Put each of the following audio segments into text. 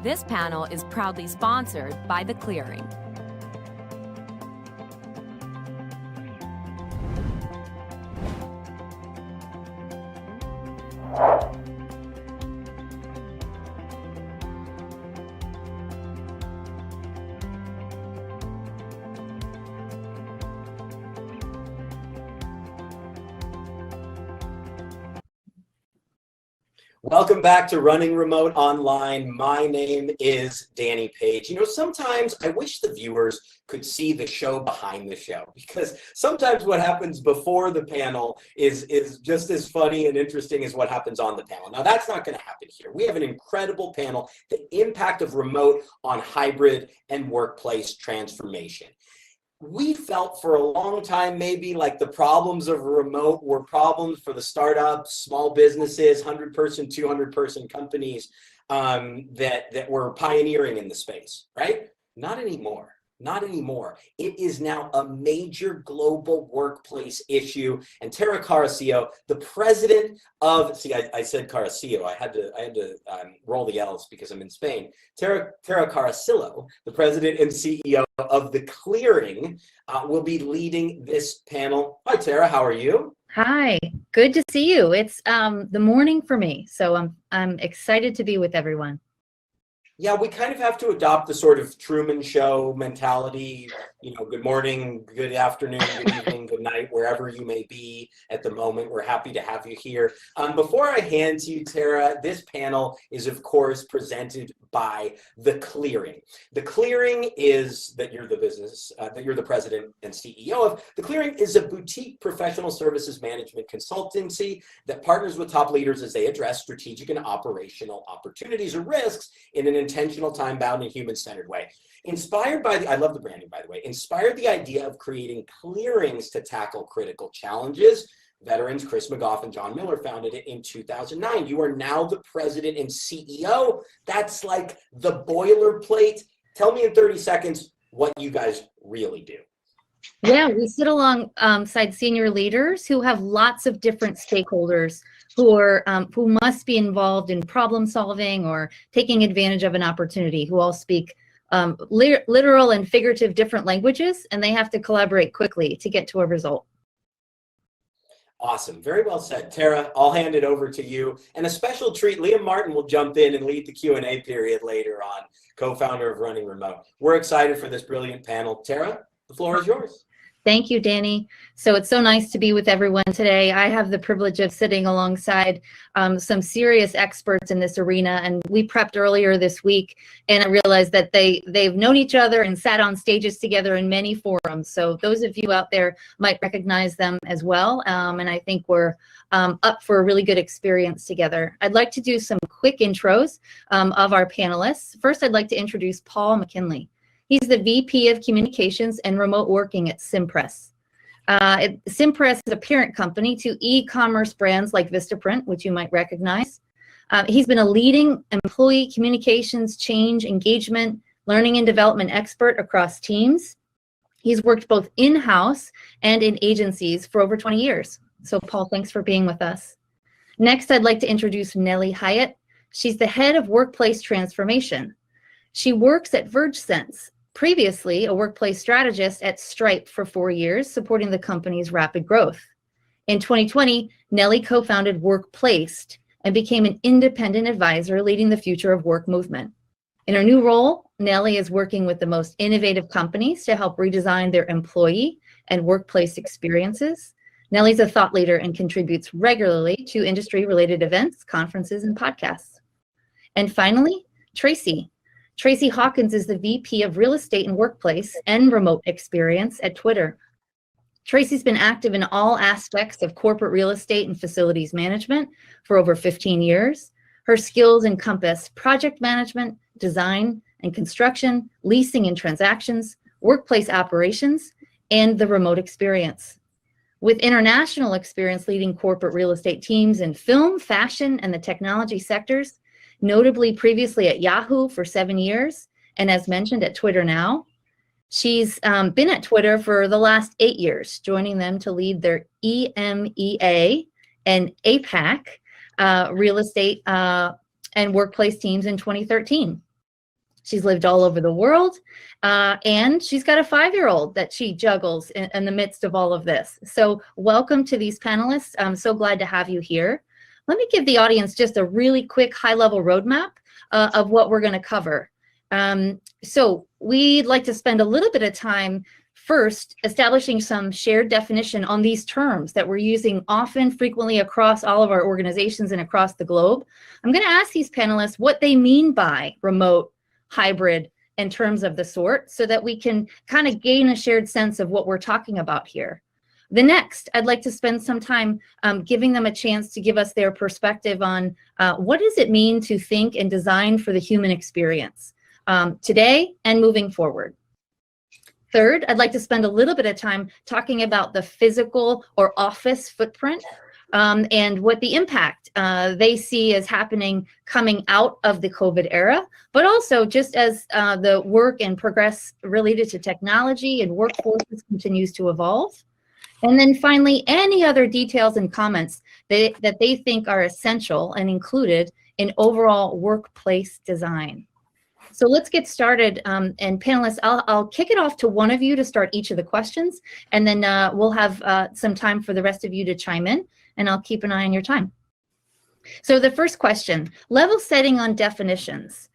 This panel is proudly sponsored by The Clearing. Welcome back to Running Remote Online. My name is Danny Page. You know, sometimes I wish the viewers could see the show behind the show, because sometimes what happens before the panel is just as funny and interesting as what happens on the panel. Now, that's not going to happen here. We have an incredible panel, the impact of remote on hybrid and workplace transformation. We felt for a long time maybe like the problems of remote were problems for the startups, small businesses, 100-person, 200-person companies that were pioneering in the space, right? Not anymore. Not anymore. It is now a major global workplace issue. And Tara Carcillo, the president of, see, I said Carcillo. I had to roll the L's because I'm in Spain. Tara Carcillo, the president and CEO of The Clearing, will be leading this panel. Hi, Tara. How are you? Hi. Good to see you. It's the morning for me, so I'm excited to be with everyone. Yeah, we kind of have to adopt the sort of Truman Show mentality, you know, good morning, good afternoon, good evening, good night, wherever you may be at the moment. We're happy to have you here. Before I hand to you, Tara, this panel is, of course, presented by The Clearing. The Clearing is that you're the business, that you're the president and CEO of. The Clearing is a boutique professional services management consultancy that partners with top leaders as they address strategic and operational opportunities or risks in an intentional, time-bound, and human-centered way. Inspired by I love the branding, by the way, inspired the idea of creating clearings to tackle critical challenges. Veterans Chris McGough and John Miller founded it in 2009. You are now the president and CEO. That's like the boilerplate. Tell me in 30 seconds what you guys really do. Yeah, we sit alongside senior leaders who have lots of different stakeholders who must be involved in problem solving or taking advantage of an opportunity, who all speak literal and figurative different languages, and they have to collaborate quickly to get to a result. Awesome. Very well said. Tara, I'll hand it over to you. And a special treat, Liam Martin will jump in and lead the Q&A period later on, co-founder of Running Remote. We're excited for this brilliant panel. Tara, the floor is yours. Thank you, Danny. So it's so nice to be with everyone today. I have the privilege of sitting alongside some serious experts in this arena, and we prepped earlier this week, and I realized that they've known each other and sat on stages together in many forums. So those of you out there might recognize them as well, and I think we're up for a really good experience together. I'd like to do some quick intros of our panelists. First, I'd like to introduce Paul McKinley. He's the VP of Communications and Remote Working at Cimpress. Cimpress is a parent company to e-commerce brands like Vistaprint, which you might recognize. He's been a leading employee communications, change, engagement, learning and development expert across teams. He's worked both in-house and in agencies for over 20 years. So Paul, thanks for being with us. Next, I'd like to introduce Nellie Hyatt. She's the head of workplace transformation. She works at VergeSense, previously a workplace strategist at Stripe for 4 years, supporting the company's rapid growth. In 2020, Nellie co-founded Workplaced and became an independent advisor leading the future of work movement. In her new role, Nellie is working with the most innovative companies to help redesign their employee and workplace experiences. Nellie's a thought leader and contributes regularly to industry-related events, conferences, and podcasts. And finally, Tracy Hawkins is the VP of Real Estate and Workplace and Remote Experience at Twitter. Tracy's been active in all aspects of corporate real estate and facilities management for over 15 years. Her skills encompass project management, design and construction, leasing and transactions, workplace operations, and the remote experience. With international experience leading corporate real estate teams in film, fashion, and the technology sectors, notably previously at Yahoo for 7 years, and as mentioned at Twitter now. She's been at Twitter for the last 8 years, joining them to lead their EMEA and APAC real estate and workplace teams in 2013. She's lived all over the world, and she's got a 5-year-old that she juggles in the midst of all of this. So welcome to these panelists. I'm so glad to have you here. Let me give the audience just a really quick high-level roadmap of what we're going to cover. So we'd like to spend a little bit of time first establishing some shared definition on these terms that we're using often, frequently across all of our organizations and across the globe. I'm going to ask these panelists what they mean by remote, hybrid, and terms of the sort, so that we can kind of gain a shared sense of what we're talking about here. The next, I'd like to spend some time giving them a chance to give us their perspective on what does it mean to think and design for the human experience today and moving forward. Third, I'd like to spend a little bit of time talking about the physical or office footprint and what the impact they see as happening coming out of the COVID era, but also just as the work and progress related to technology and workforces continues to evolve. And then finally, any other details and comments that they think are essential and included in overall workplace design. So let's get started, and panelists, I'll kick it off to one of you to start each of the questions, and then we'll have some time for the rest of you to chime in, and I'll keep an eye on your time. So the first question, level setting on definitions.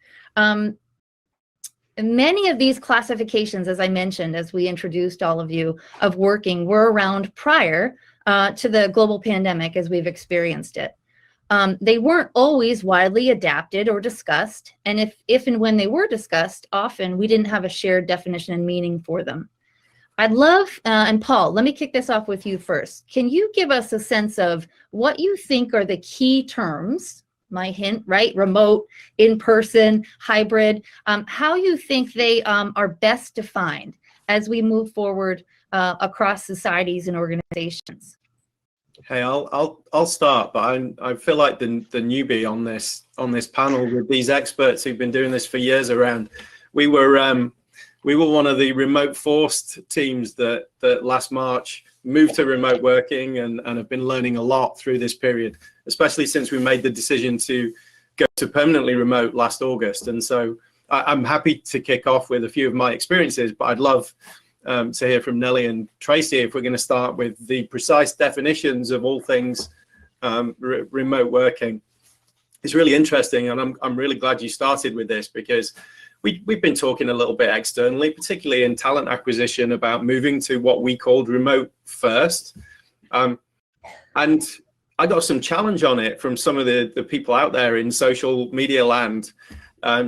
Many of these classifications, as I mentioned, as we introduced all of you, of working were around prior to the global pandemic as we've experienced it. They weren't always widely adapted or discussed, and if and when they were discussed, often we didn't have a shared definition and meaning for them. I'd love, and Paul, let me kick this off with you first. Can you give us a sense of what you think are the key terms, my hint, right, remote, in-person, hybrid, how you think they are best defined as we move forward across societies and organizations? Hey, I'll start, but I feel like the newbie on this panel with these experts who've been doing this for years around. We were one of the remote forced teams that last March moved to remote working and have been learning a lot through this period, especially since we made the decision to go to permanently remote last August. And so I'm happy to kick off with a few of my experiences, but I'd love to hear from Nellie and Tracy if we're going to start with the precise definitions of all things remote working. It's really interesting, and I'm really glad you started with this, because we've been talking a little bit externally, particularly in talent acquisition, about moving to what we called remote first. And I got some challenge on it from some of the people out there in social media land,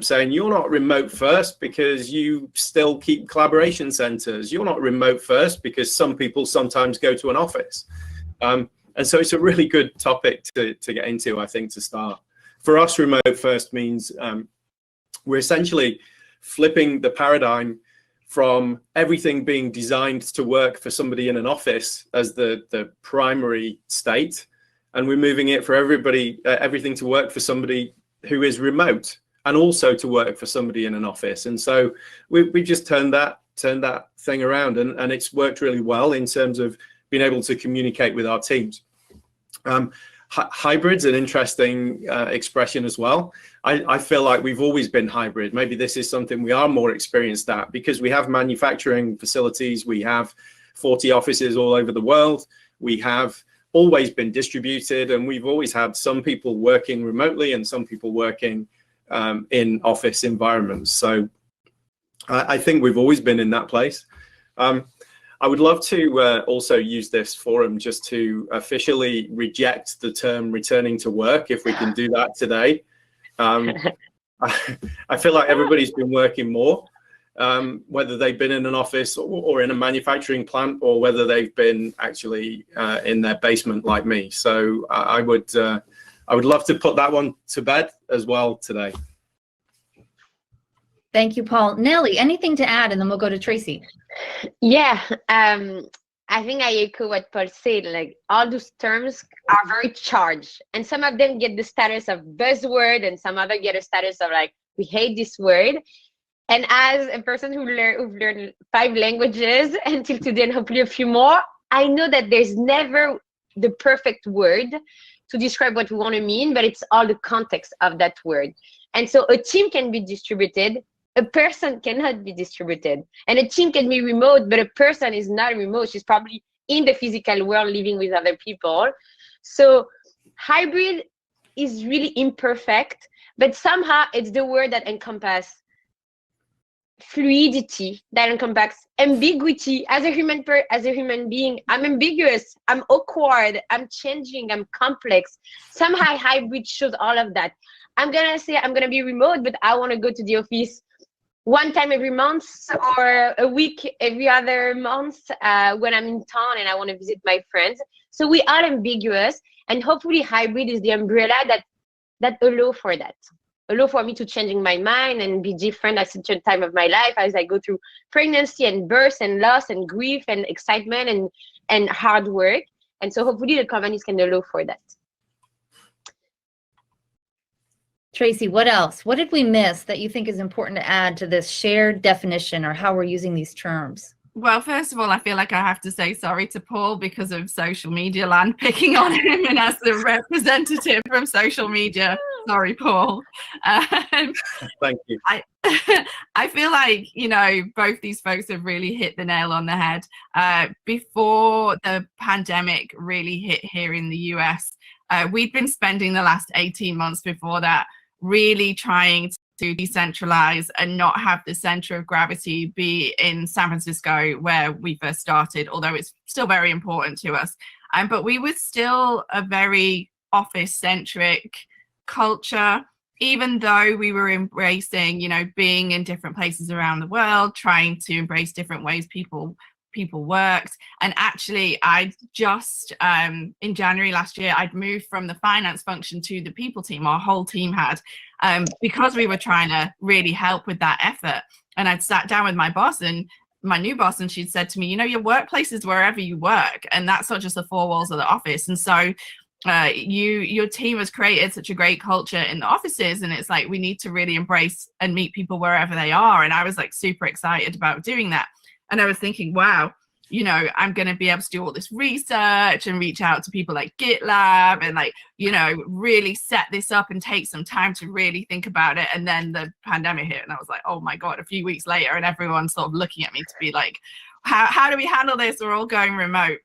saying you're not remote first because you still keep collaboration centers. You're not remote first because some people sometimes go to an office. And so it's a really good topic to get into, I think, to start. For us, remote first means we're essentially flipping the paradigm from everything being designed to work for somebody in an office as the primary state, and we're moving it for everybody, everything to work for somebody who is remote, and also to work for somebody in an office. And so we just turned that thing around, and it's worked really well in terms of being able to communicate with our teams. Hybrid's an interesting expression as well. I feel like we've always been hybrid. Maybe this is something we are more experienced at because we have manufacturing facilities, we have 40 offices all over the world, we have always been distributed, and we've always had some people working remotely and some people working in office environments. So I think we've always been in that place. I would love to also use this forum just to officially reject the term returning to work, if we can do that today. I feel like everybody's been working more, whether they've been in an office or in a manufacturing plant, or whether they've been actually in their basement like me. So I would love to put that one to bed as well today. Thank you, Paul. Nellie, anything to add, and then we'll go to Tracy. Yeah, I think I echo what Paul said. Like, all those terms are very charged, and some of them get the status of buzzword, and some other get a status of like, we hate this word. And as a person who've learned 5 languages until today, and hopefully a few more, I know that there's never the perfect word to describe what we want to mean, but it's all the context of that word. And so a team can be distributed, A person cannot be distributed, and a team can be remote, but a person is not remote. She's probably in the physical world living with other people. So hybrid is really imperfect, but somehow it's the word that encompasses fluidity, that encompasses ambiguity. As a human being, I'm ambiguous, I'm awkward, I'm changing, I'm complex. Somehow hybrid shows all of that. I'm gonna say I'm gonna be remote, but I want to go to the office one time every month or a week every other month when I'm in town and I want to visit my friends. So we are ambiguous, and hopefully hybrid is the umbrella that allow for that. Allow for me to changing my mind and be different at such a time of my life as I go through pregnancy and birth and loss and grief and excitement and hard work. And so hopefully the companies can allow for that. Tracy, what else? What did we miss that you think is important to add to this shared definition or how we're using these terms? Well, first of all, I feel like I have to say sorry to Paul because of social media land picking on him, and as the representative from social media, sorry, Paul. Thank you. I feel like, you know, both these folks have really hit the nail on the head. Before the pandemic really hit here in the US, we'd been spending the last 18 months before that really trying to decentralize and not have the center of gravity be in San Francisco where we first started, although it's still very important to us. But we were still a very office-centric culture, even though we were embracing, you know, being in different places around the world, trying to embrace different ways people worked. And actually, I just in January last year, I'd moved from the finance function to the people team. Our whole team had, because we were trying to really help with that effort. And I'd sat down with my boss, and my new boss, and she'd said to me, you know, your workplace is wherever you work, and that's not just the four walls of the office. And so your team has created such a great culture in the offices, and it's like we need to really embrace and meet people wherever they are. And I was like super excited about doing that. And I was thinking, wow, you know, I'm going to be able to do all this research and reach out to people like GitLab and, like, you know, really set this up and take some time to really think about it. And then the pandemic hit, and I was like, oh my God, a few weeks later, and everyone's sort of looking at me to be like, how do we handle this? We're all going remote.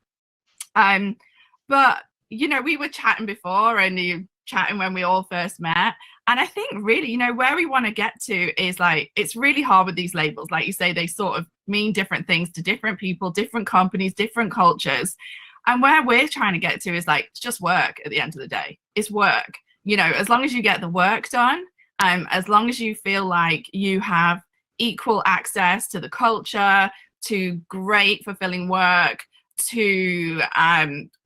But, you know, we were chatting before, and you chatting when we all first met. And I think really, you know, where we want to get to is, like, it's really hard with these labels. Like you say, they sort of mean different things to different people, different companies, different cultures. And where we're trying to get to is, like, it's just work at the end of the day. It's work. You know, as long as you get the work done, as long as you feel like you have equal access to the culture, to great fulfilling work, to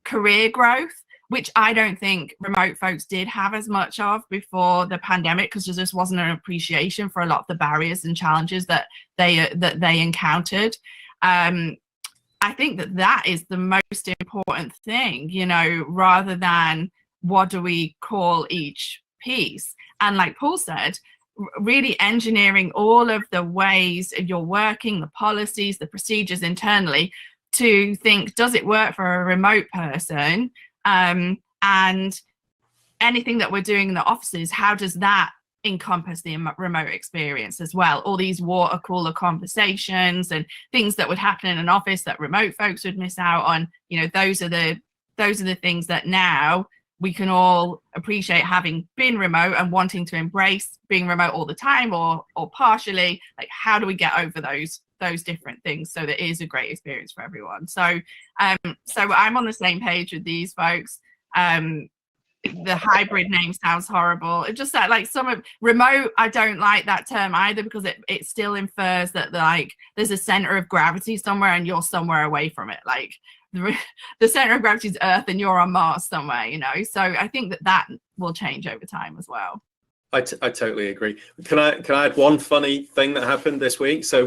career growth, which I don't think remote folks did have as much of before the pandemic, because there just wasn't an appreciation for a lot of the barriers and challenges that they encountered. I think that is the most important thing, you know, rather than what do we call each piece. And like Paul said, really engineering all of the ways you're working, the policies, the procedures internally, to think, does it work for a remote person? And anything that we're doing in the offices, how does that encompass the remote experience as well? All these water cooler conversations and things that would happen in an office that remote folks would miss out on. You know, those are the things that now we can all appreciate, having been remote and wanting to embrace being remote all the time or partially. Like, how do we get over those different things so that it is a great experience for everyone? So I'm on the same page with these folks. The hybrid name sounds horrible. It just like some of remote, I don't like that term either, because it still infers that, like, there's a center of gravity somewhere and you're somewhere away from it. Like the center of gravity is Earth and you're on Mars somewhere, you know. So I think that will change over time as well. I totally agree. Can I add one funny thing that happened this week? So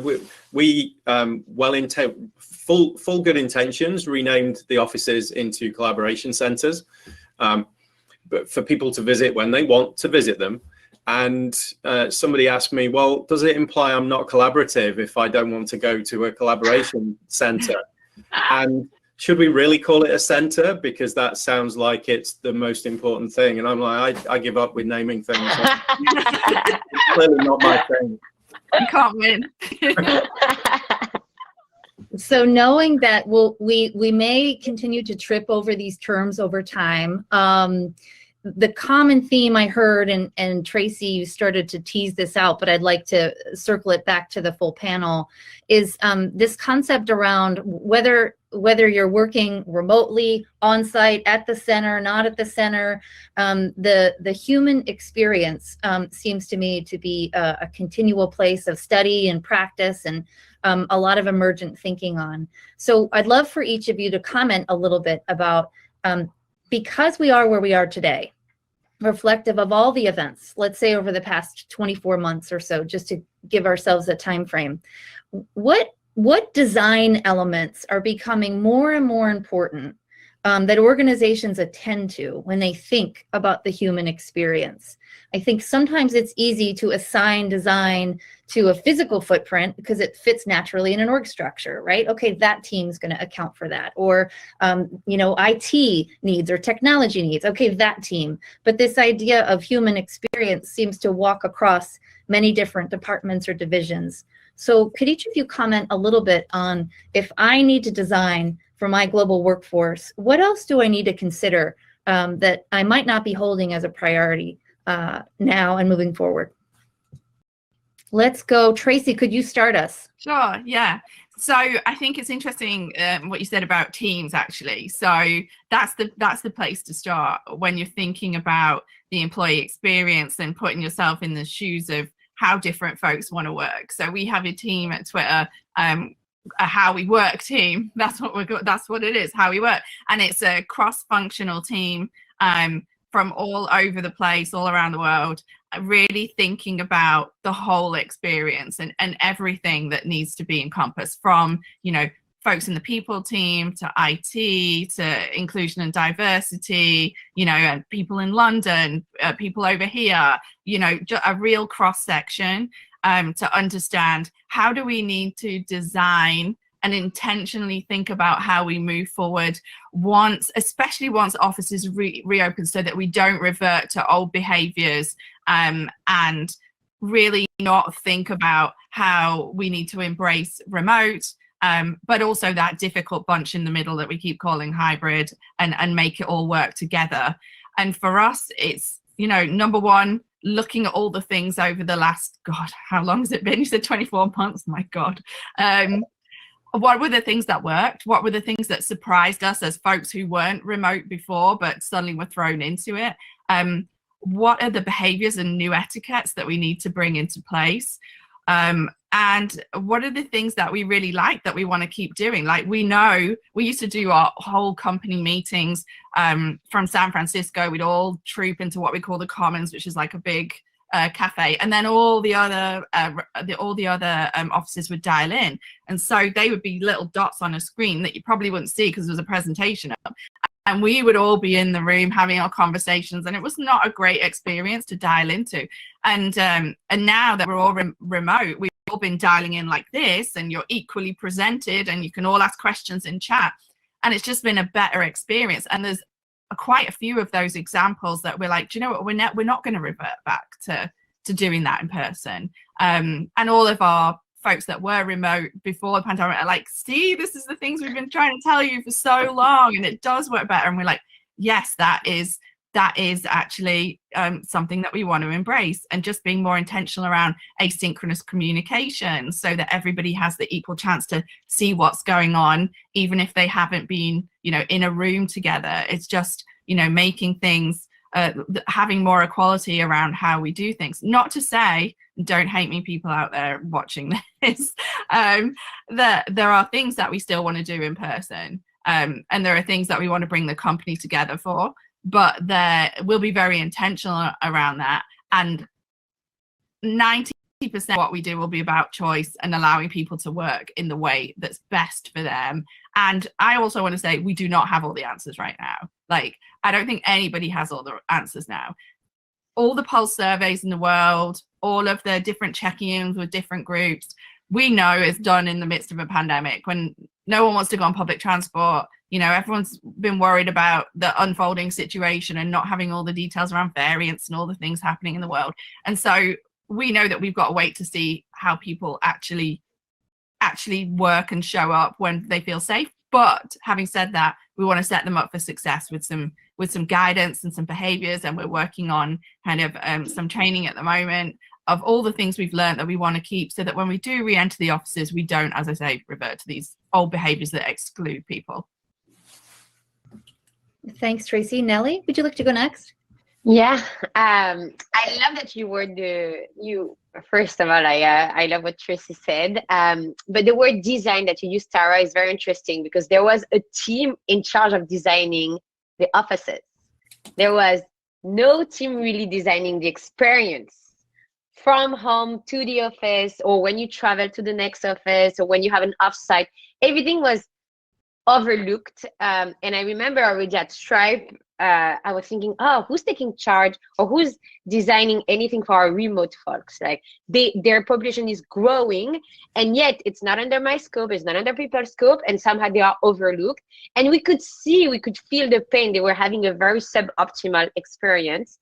we full good intentions, renamed the offices into collaboration centers, but for people to visit when they want to visit them. And somebody asked me, well, does it imply I'm not collaborative if I don't want to go to a collaboration center? And should we really call it a center? Because that sounds like it's the most important thing. And I'm like, I give up with naming things. It's clearly not my thing. You can't win. So knowing that we may continue to trip over these terms over time, the common theme I heard, and Tracy, you started to tease this out, but I'd like to circle it back to the full panel, is this concept around whether you're working remotely, on site, at the center, not at the center, the human experience seems to me to be a continual place of study and practice, and a lot of emergent thinking on. So I'd love for each of you to comment a little bit about, because we are where we are today, reflective of all the events, let's say over the past 24 months or so, just to give ourselves a time frame, what design elements are becoming more and more important that organizations attend to when they think about the human experience? I think sometimes it's easy to assign design to a physical footprint because it fits naturally in an org structure, right? Okay, that team's going to account for that. Or, IT needs or technology needs. Okay, that team. But this idea of human experience seems to walk across many different departments or divisions. So could each of you comment a little bit on, if I need to design for my global workforce, what else do I need to consider that I might not be holding as a priority now and moving forward? Let's go. Tracy, could you start us? Sure, yeah. So I think it's interesting what you said about teams, actually. So that's the place to start when you're thinking about the employee experience and putting yourself in the shoes of how different folks want to work. So we have a team at Twitter, a how we work team. That's what it is, how we work. And it's a cross-functional team from all over the place, all around the world, really thinking about the whole experience and everything that needs to be encompassed, from, folks in the people team to IT to inclusion and diversity, and people in London, people over here, a real cross section to understand how do we need to design and intentionally think about how we move forward especially once offices reopen, so that we don't revert to old behaviors and really not think about how we need to embrace remote, but also that difficult bunch in the middle that we keep calling hybrid, and make it all work together. And for us, it's, number one, looking at all the things over the last, God, how long has it been? You said 24 months, my God. What were the things that worked? What were the things that surprised us as folks who weren't remote before, but suddenly were thrown into it? What are the behaviors and new etiquettes that we need to bring into place? And what are the things that we really like that we want to keep doing? Like, we know we used to do our whole company meetings from San Francisco. We'd all troop into what we call the Commons, which is like a big cafe, and then all the other offices would dial in, and so they would be little dots on a screen that you probably wouldn't see because there was a presentation up, and we would all be in the room having our conversations, and it was not a great experience to dial into. And now that we're all remote, we've all been dialing in like this, and you're equally presented, and you can all ask questions in chat, and it's just been a better experience. And there's quite a few of those examples that we're like, do you know what, we're not going to revert back to doing that in person. And all of our folks that were remote before the pandemic are like, see, this is the things we've been trying to tell you for so long, and it does work better. And we're like, yes, that is actually something that we want to embrace, and just being more intentional around asynchronous communication, so that everybody has the equal chance to see what's going on, even if they haven't been, in a room together. It's just, making things, having more equality around how we do things. Not to say, don't hate me, people out there watching this, that there are things that we still want to do in person, and there are things that we want to bring the company together for. But there will be very intentional around that, and 90% of what we do will be about choice and allowing people to work in the way that's best for them. And I also want to say, we do not have all the answers right now. Like, I don't think anybody has all the answers now. All the pulse surveys in the world, all of the different check-ins with different groups, we know is done in the midst of a pandemic, when no one wants to go on public transport. Everyone's been worried about the unfolding situation and not having all the details around variants and all the things happening in the world. And so we know that we've got to wait to see how people actually work and show up when they feel safe. But having said that, we want to set them up for success with some guidance and some behaviors, and we're working on kind of some training at the moment of all the things we've learned that we want to keep, so that when we do re-enter the offices, we don't, as I say, revert to these old behaviors that exclude people. Thanks, Tracy. Nellie, would you like to go next? Yeah, I love that first of all, I love what Tracy said. But the word design that you used, Tara, is very interesting, because there was a team in charge of designing the offices. There was no team really designing the experience from home to the office, or when you travel to the next office, or when you have an offsite. Everything was overlooked. And I remember already at Stripe, I was thinking, oh, who's taking charge, or who's designing anything for our remote folks? Like, their population is growing, and yet it's not under my scope, it's not under people's scope, and somehow they are overlooked. And we could feel the pain. They were having a very suboptimal experience.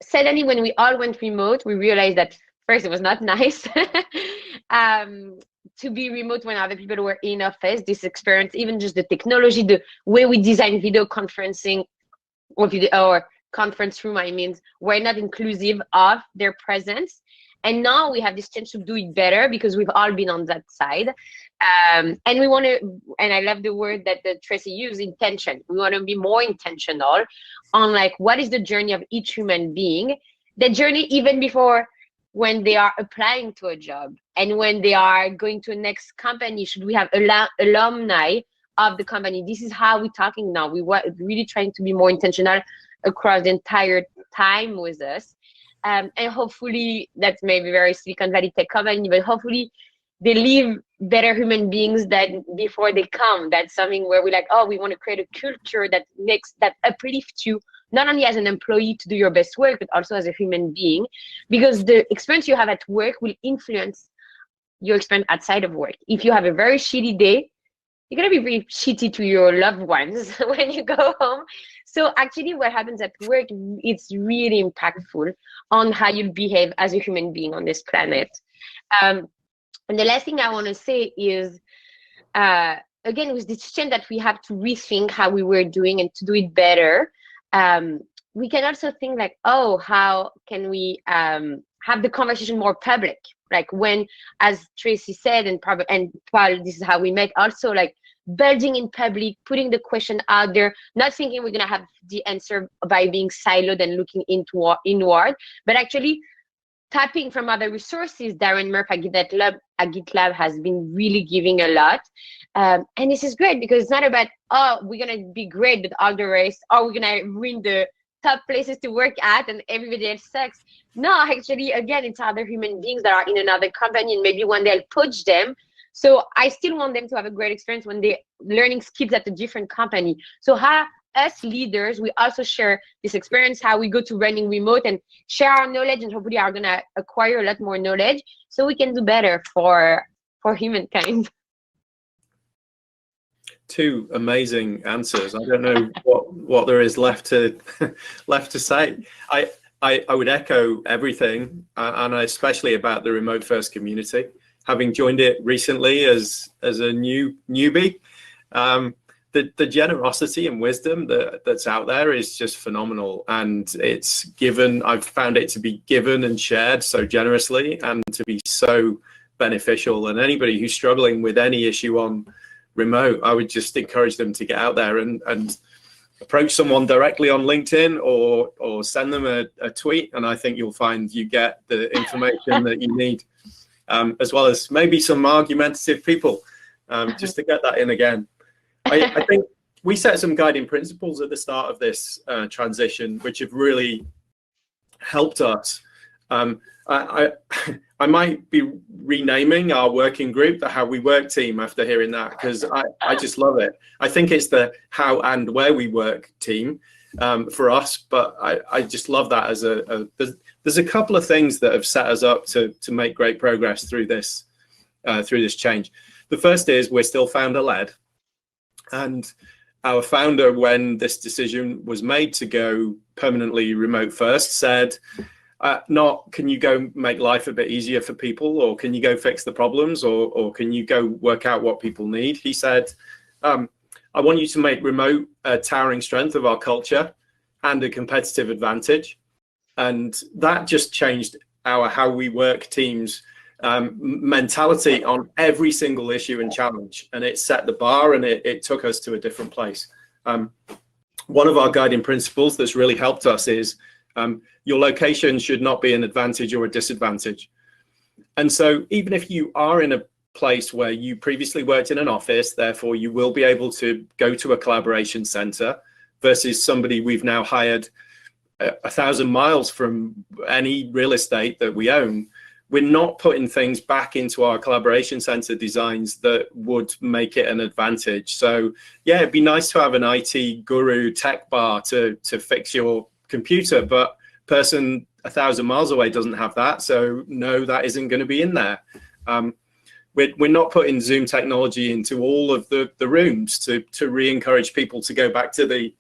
Suddenly, when we all went remote, we realized that first, it was not nice to be remote when other people were in office. This experience, even just the technology, the way we design video conferencing or conference room, were not inclusive of their presence. And now we have this chance to do it better, because we've all been on that side. And we want to, and I love the word that Tracy used, intention. We want to be more intentional on, like, what is the journey of each human being, the journey even before when they are applying to a job, and when they are going to a next company. Should we have alumni of the company? This is how we're talking now. We were really trying to be more intentional across the entire time with us. And hopefully, that's maybe very Silicon Valley tech company, but hopefully they leave better human beings than before they come. That's something where we're like, oh, we want to create a culture that uplifts you, not only as an employee to do your best work, but also as a human being, because the experience you have at work will influence your experience outside of work. If you have a very shitty day, you're going to be very shitty to your loved ones when you go home. So actually what happens at work, it's really impactful on how you behave as a human being on this planet. And the last thing I want to say is, again, with this change that we have to rethink how we were doing and to do it better, we can also think like, oh, how can we have the conversation more public? Like, when, as Tracy said, and Paul, this is how we met also, like, building in public, putting the question out there, not thinking we're going to have the answer by being siloed and looking inward, but actually tapping from other resources. Darren Murphy at GitLab has been really giving a lot. And this is great, because it's not about, oh, we're going to be great with all the rest, or we're going to win the top places to work at and everybody else sucks. No, actually, again, it's other human beings that are in another company, and maybe one day I'll poach them. So I still want them to have a great experience when they're learning skills at a different company. So how us leaders, we also share this experience, how we go to running remote and share our knowledge, and hopefully are going to acquire a lot more knowledge so we can do better for humankind. Two amazing answers. I don't know what there is left to say. I would echo everything, and especially about the remote first community. Having joined it recently as a newbie, the generosity and wisdom that's out there is just phenomenal, and it's given. I've found it to be given and shared so generously, and to be so beneficial. And anybody who's struggling with any issue on remote, I would just encourage them to get out there and approach someone directly on LinkedIn or send them a tweet, and I think you'll find you get the information that you need, as well as maybe some argumentative people, just to get that in again. I think we set some guiding principles at the start of this transition, which have really helped us. I might be renaming our working group the How We Work team after hearing that, because I just love it. I think it's the How and Where We Work team for us, but I just love that as there's a couple of things that have set us up to make great progress through this change. The first is we're still founder-led, and our founder, when this decision was made to go permanently remote first, said, Not can you go make life a bit easier for people, or can you go fix the problems, or can you go work out what people need? He said, I want you to make remote a towering strength of our culture and a competitive advantage. And that just changed our how we work teams mentality on every single issue and challenge. And it set the bar, and it took us to a different place. One of our guiding principles that's really helped us is your location should not be an advantage or a disadvantage. And so even if you are in a place where you previously worked in an office, therefore you will be able to go to a collaboration center, versus somebody we've now hired 1,000 miles from any real estate that we own, we're not putting things back into our collaboration center designs that would make it an advantage. So yeah, it'd be nice to have an IT guru tech bar to fix your computer, but person 1,000 miles away doesn't have that. So no, that isn't going to be in there. We're not putting Zoom technology into all of the rooms to re-encourage people to go back to the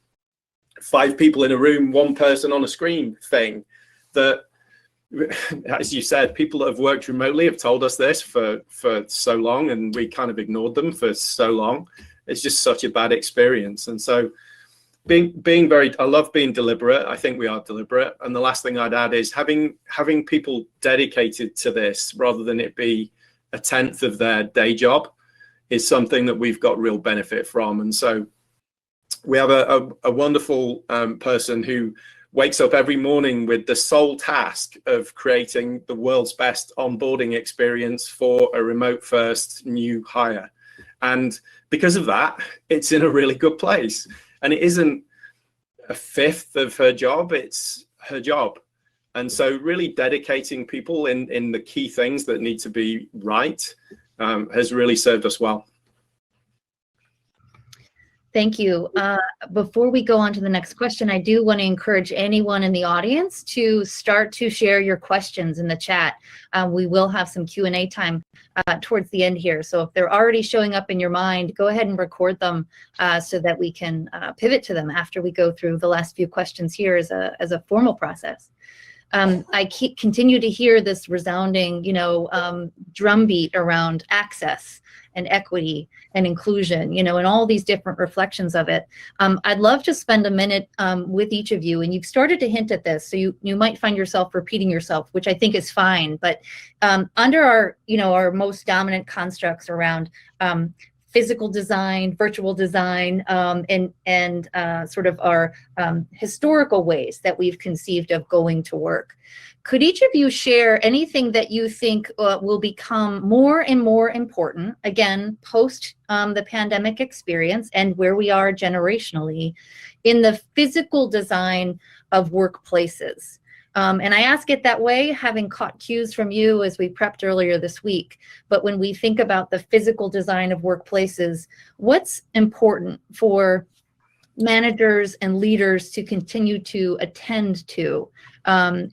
5 people in a room, 1 person on a screen thing. That, as you said, people that have worked remotely have told us this for so long, and we kind of ignored them for so long. It's just such a bad experience. And so being very, I love being deliberate. I think we are deliberate. And the last thing I'd add is having people dedicated to this rather than it be a 10th of their day job is something that we've got real benefit from. And so we have a wonderful person who wakes up every morning with the sole task of creating the world's best onboarding experience for a remote first new hire. And because of that, it's in a really good place. And it isn't a 1/5 of her job, it's her job. And so really dedicating people in the key things that need to be right has really served us well. Thank you. Before we go on to the next question, I do want to encourage anyone in the audience to start to share your questions in the chat. We will have some Q&A time towards the end here. So if they're already showing up in your mind, go ahead and record them so that we can pivot to them after we go through the last few questions here as a formal process. I continue to hear this resounding, drumbeat around access and equity and inclusion, and all these different reflections of it. I'd love to spend a minute with each of you, and you've started to hint at this, so you might find yourself repeating yourself, which I think is fine. But under our most dominant constructs around physical design, virtual design, and sort of our historical ways that we've conceived of going to work. Could each of you share anything that you think will become more and more important, again, post the pandemic experience and where we are generationally, in the physical design of workplaces? And I ask it that way, having caught cues from you as we prepped earlier this week. But when we think about the physical design of workplaces, what's important for managers and leaders to continue to attend to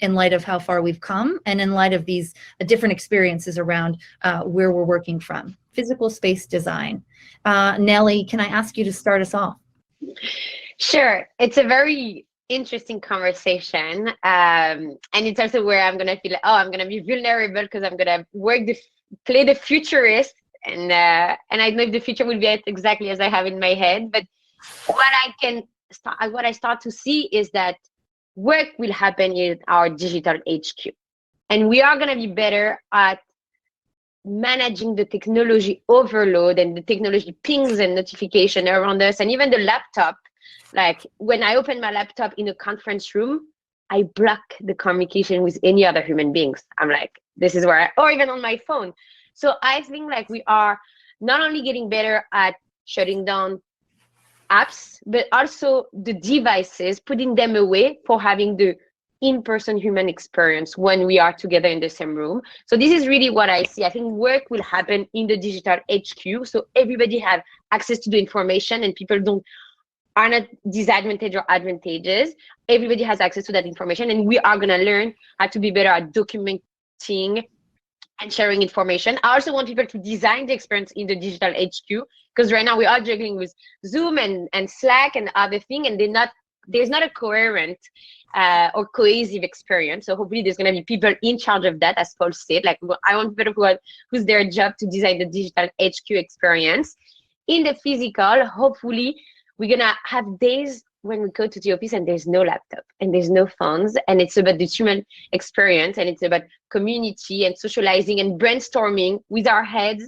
in light of how far we've come and in light of these different experiences around where we're working from? Physical space design. Nellie, can I ask you to start us off? Sure. It's a very interesting conversation, and it's also where I'm gonna feel like, I'm gonna be vulnerable because I'm gonna play the futurist, and I know if the future will be exactly as I have in my head. But what I start to see is that work will happen in our digital HQ, and we are gonna be better at managing the technology overload and the technology pings and notification around us, and even the laptop. Like when I open my laptop in a conference room, I block the communication with any other human beings. I'm like, this is where or even on my phone. So I think like we are not only getting better at shutting down apps, but also the devices, putting them away for having the in-person human experience when we are together in the same room. So this is really what I see. I think work will happen in the digital HQ. So everybody have access to the information and people are not disadvantaged or advantageous. Everybody has access to that information, and we are going to learn how to be better at documenting and sharing information. I also want people to design the experience in the digital HQ, because right now we are juggling with Zoom and Slack and other things, and there's not a coherent or cohesive experience. So hopefully there's going to be people in charge of that, as Paul said. Like, I want people who's their job to design the digital HQ experience. In the physical, hopefully we're going to have days when we go to the office and there's no laptop and there's no phones, and it's about the human experience, and it's about community and socializing and brainstorming with our heads,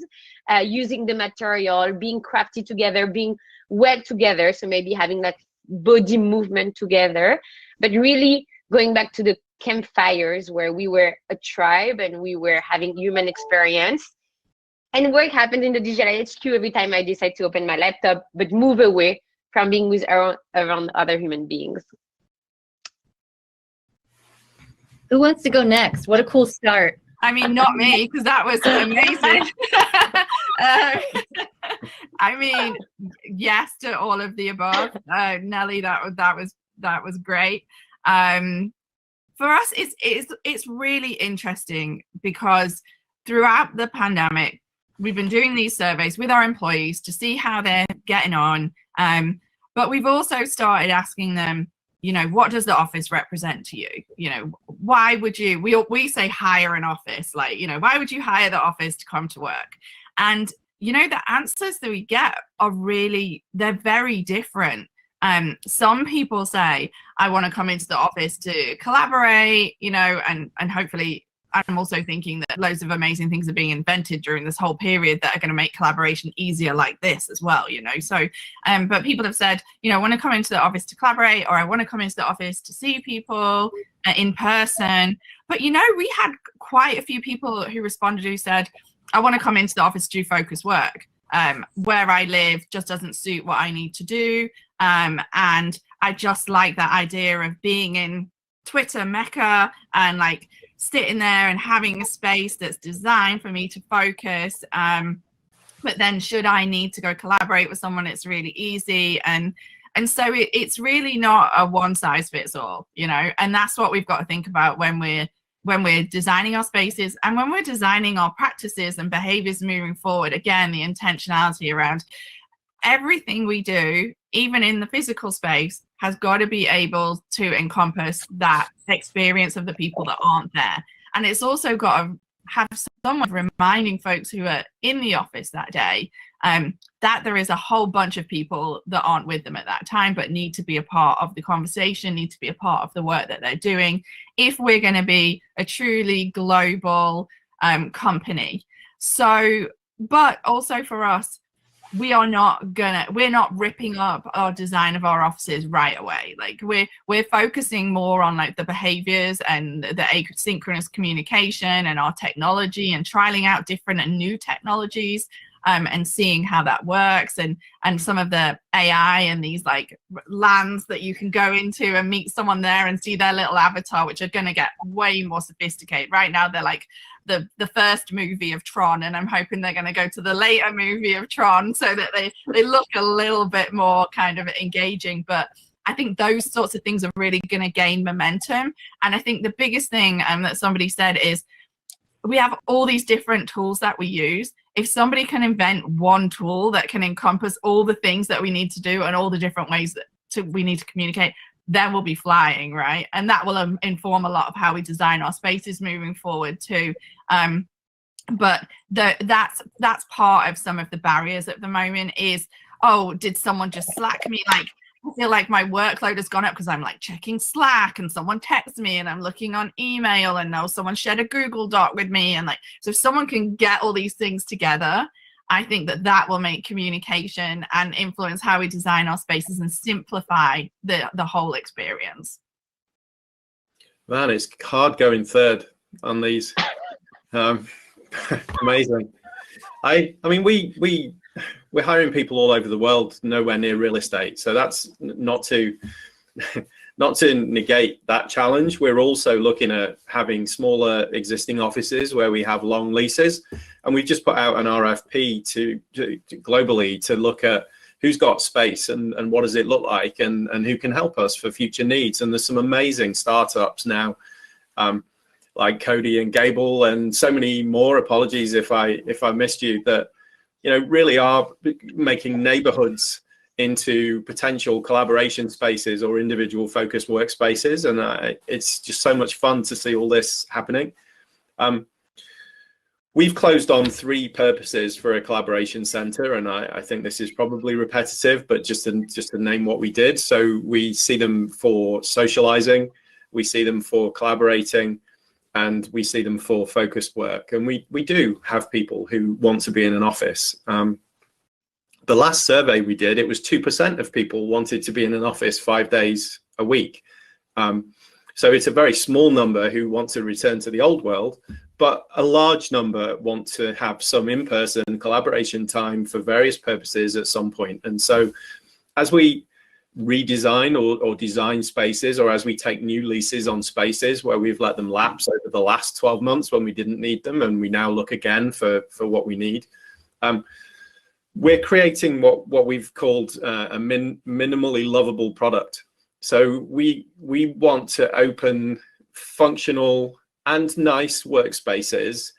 using the material, being crafty together, being well together. So maybe having that body movement together, but really going back to the campfires where we were a tribe and we were having human experience. And work happened in the digital HQ every time I decide to open my laptop, but move away from being with around other human beings. Who wants to go next? What a cool start. I mean, not me, because that was amazing. I mean, yes to all of the above. Nelly, that was great. For us, it's really interesting because throughout the pandemic, we've been doing these surveys with our employees to see how they're getting on. But we've also started asking them, you know, what does the office represent to you? You know, why would you, we say hire an office, like, you know, why would you hire the office to come to work? And, you know, the answers that we get are really, they're very different. Some people say, I want to come into the office to collaborate, you know, and hopefully I'm also thinking that loads of amazing things are being invented during this whole period that are going to make collaboration easier like this as well, you know. So, but people have said, you know, I want to come into the office to collaborate, or I want to come into the office to see people in person. But, you know, we had quite a few people who responded who said, I want to come into the office to do focus work. Where I live just doesn't suit what I need to do. And I just like that idea of being in Twitter Mecca and like sitting there and having a space that's designed for me to focus. But then should I need to go collaborate with someone, it's really easy. And so it's really not a one size fits all, you know, and that's what we've got to think about when we're designing our spaces and when we're designing our practices and behaviors moving forward. Again, the intentionality around everything we do, even in the physical space, has got to be able to encompass that experience of the people that aren't there. And it's also got to have someone reminding folks who are in the office that day that there is a whole bunch of people that aren't with them at that time, but need to be a part of the conversation, need to be a part of the work that they're doing, if we're going to be a truly global company. So, but also for us, we're not ripping up our design of our offices right away. Like we're focusing more on like the behaviors and the asynchronous communication and our technology and trialing out different and new technologies and seeing how that works, and some of the AI and these like lands that you can go into and meet someone there and see their little avatar, which are going to get way more sophisticated. Right now they're like the first movie of Tron, and I'm hoping they're going to go to the later movie of Tron so that they look a little bit more kind of engaging. But I think those sorts of things are really going to gain momentum. And I think the biggest thing that somebody said is we have all these different tools that we use. If somebody can invent one tool that can encompass all the things that we need to do and all the different ways that we need to communicate, then we'll be flying, right? And that will inform a lot of how we design our spaces moving forward too. But that's part of some of the barriers at the moment is, oh, did someone just Slack me? Like, I feel like my workload has gone up because I'm like checking Slack and someone texts me and I'm looking on email and now someone shared a Google Doc with me. And like, so if someone can get all these things together, I think that will make communication and influence how we design our spaces and simplify the whole experience. Man, it's hard going third on these. Amazing. I mean, we're hiring people all over the world, nowhere near real estate. So that's not to negate that challenge. We're also looking at having smaller existing offices where we have long leases. And we've just put out an RFP to globally to look at who's got space and what does it look like and who can help us for future needs. And there's some amazing startups now, like Cody and Gable and so many more. Apologies if I missed you, that, you know, really are making neighborhoods into potential collaboration spaces or individual focused workspaces. And it's just so much fun to see all this happening. We've closed on 3 purposes for a collaboration center, and I think this is probably repetitive, but just to name what we did. So we see them for socializing, we see them for collaborating, and we see them for focused work. And we do have people who want to be in an office. The last survey we did, it was 2% of people wanted to be in an office 5 days a week. So it's a very small number who want to return to the old world, but a large number want to have some in-person collaboration time for various purposes at some point. And so as we redesign or design spaces, or as we take new leases on spaces where we've let them lapse over the last 12 months when we didn't need them, and we now look again for what we need, we're creating what we've called a minimally lovable product. So we want to open functional and nice workspaces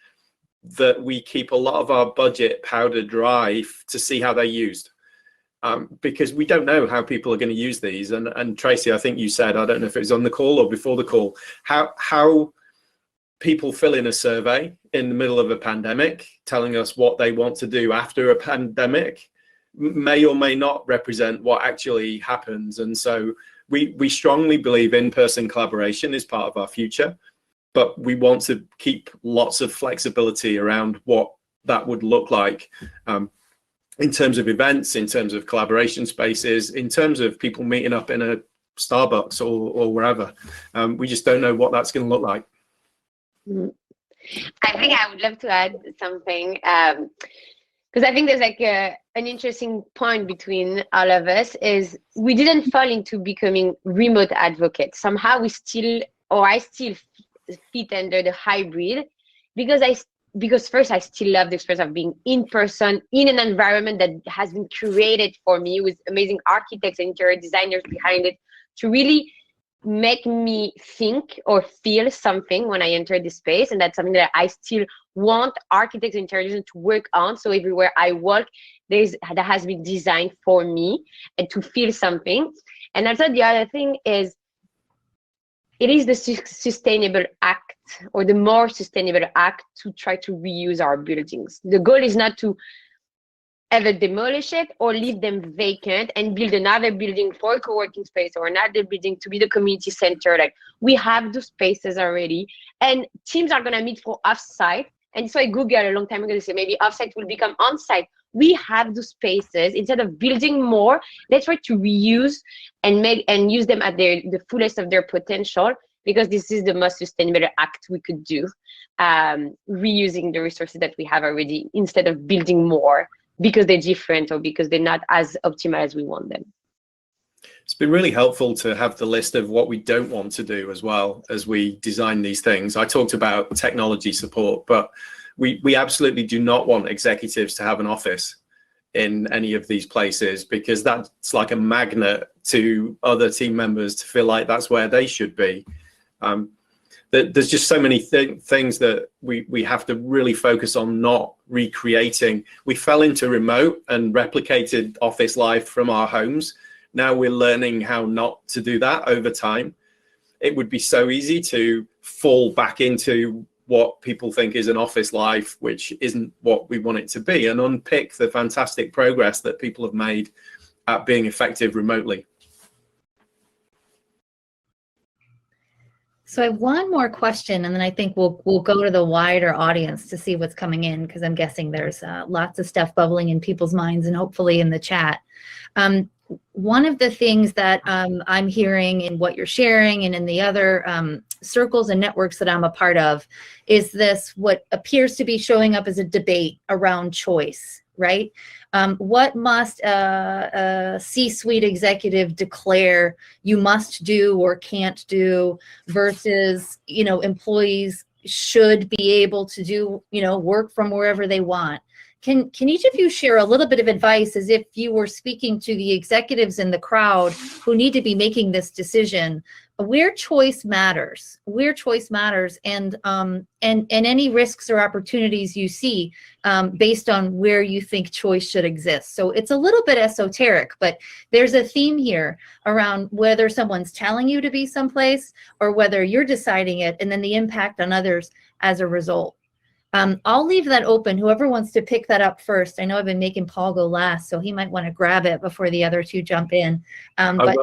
that we keep a lot of our budget powder dry to see how they're used, because we don't know how people are going to use these. And Tracy, I think you said, I don't know if it was on the call or before the call, how people fill in a survey in the middle of a pandemic telling us what they want to do after a pandemic may or may not represent what actually happens. And so we strongly believe in-person collaboration is part of our future, but we want to keep lots of flexibility around what that would look like, in terms of events, in terms of collaboration spaces, in terms of people meeting up in a Starbucks or wherever. We just don't know what that's going to look like. I think I would love to add something, because I think there's like an interesting point between all of us is we didn't fall into becoming remote advocates. Somehow I still fit under the hybrid, because first I still love the experience of being in person in an environment that has been curated for me with amazing architects and interior designers behind it to really make me think or feel something when I enter this space. And that's something that I still want architects and interior designers to work on. So everywhere I walk, that has been designed for me and to feel something. And also the other thing is, it is the sustainable act, or the more sustainable act, to try to reuse our buildings. The goal is not to ever demolish it or leave them vacant and build another building for a co-working space or another building to be the community center. Like, we have those spaces already, and teams are gonna meet for offsite. And so I Googled a long time ago to say maybe offsite will become onsite. We have those spaces. Instead of building more, let's try to reuse and use them at the fullest of their potential, because this is the most sustainable act we could do, reusing the resources that we have already instead of building more because they're different or because they're not as optimal as we want them. It's been really helpful to have the list of what we don't want to do as well as we design these things. I talked about technology support, but we absolutely do not want executives to have an office in any of these places, because that's like a magnet to other team members to feel like that's where they should be. There's just so many things that we have to really focus on not recreating. We fell into remote and replicated office life from our homes. Now we're learning how not to do that over time. It would be so easy to fall back into what people think is an office life, which isn't what we want it to be, and unpick the fantastic progress that people have made at being effective remotely. So I have one more question, and then I think we'll go to the wider audience to see what's coming in, because I'm guessing there's lots of stuff bubbling in people's minds and hopefully in the chat. One of the things that I'm hearing in what you're sharing and in the other circles and networks that I'm a part of is this, what appears to be showing up as a debate around choice, right? What must a C-suite executive declare you must do or can't do versus, employees should be able to do, work from wherever they want? Can each of you share a little bit of advice as if you were speaking to the executives in the crowd who need to be making this decision where choice matters, and any risks or opportunities you see based on where you think choice should exist. So it's a little bit esoteric, but there's a theme here around whether someone's telling you to be someplace or whether you're deciding it, and then the impact on others as a result. I'll leave that open. Whoever wants to pick that up first. I know I've been making Paul go last, so he might want to grab it before the other two jump in. But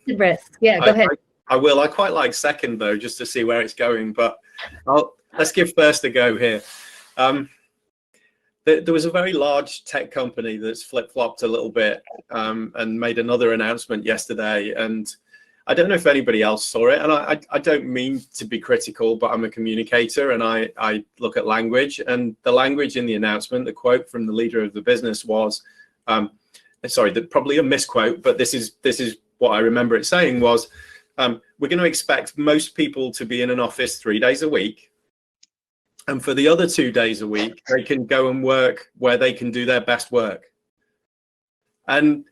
risk. Yeah, go ahead. I will. I quite like second though, just to see where it's going. But let's give first a go here. There was a very large tech company that's flip-flopped a little bit and made another announcement yesterday. And I don't know if anybody else saw it. And I don't mean to be critical, but I'm a communicator and I look at language. And the language in the announcement, the quote from the leader of the business was, probably a misquote, but this is what I remember it saying was, we're going to expect most people to be in an office 3 days a week. And for the other 2 days a week, they can go and work where they can do their best work. And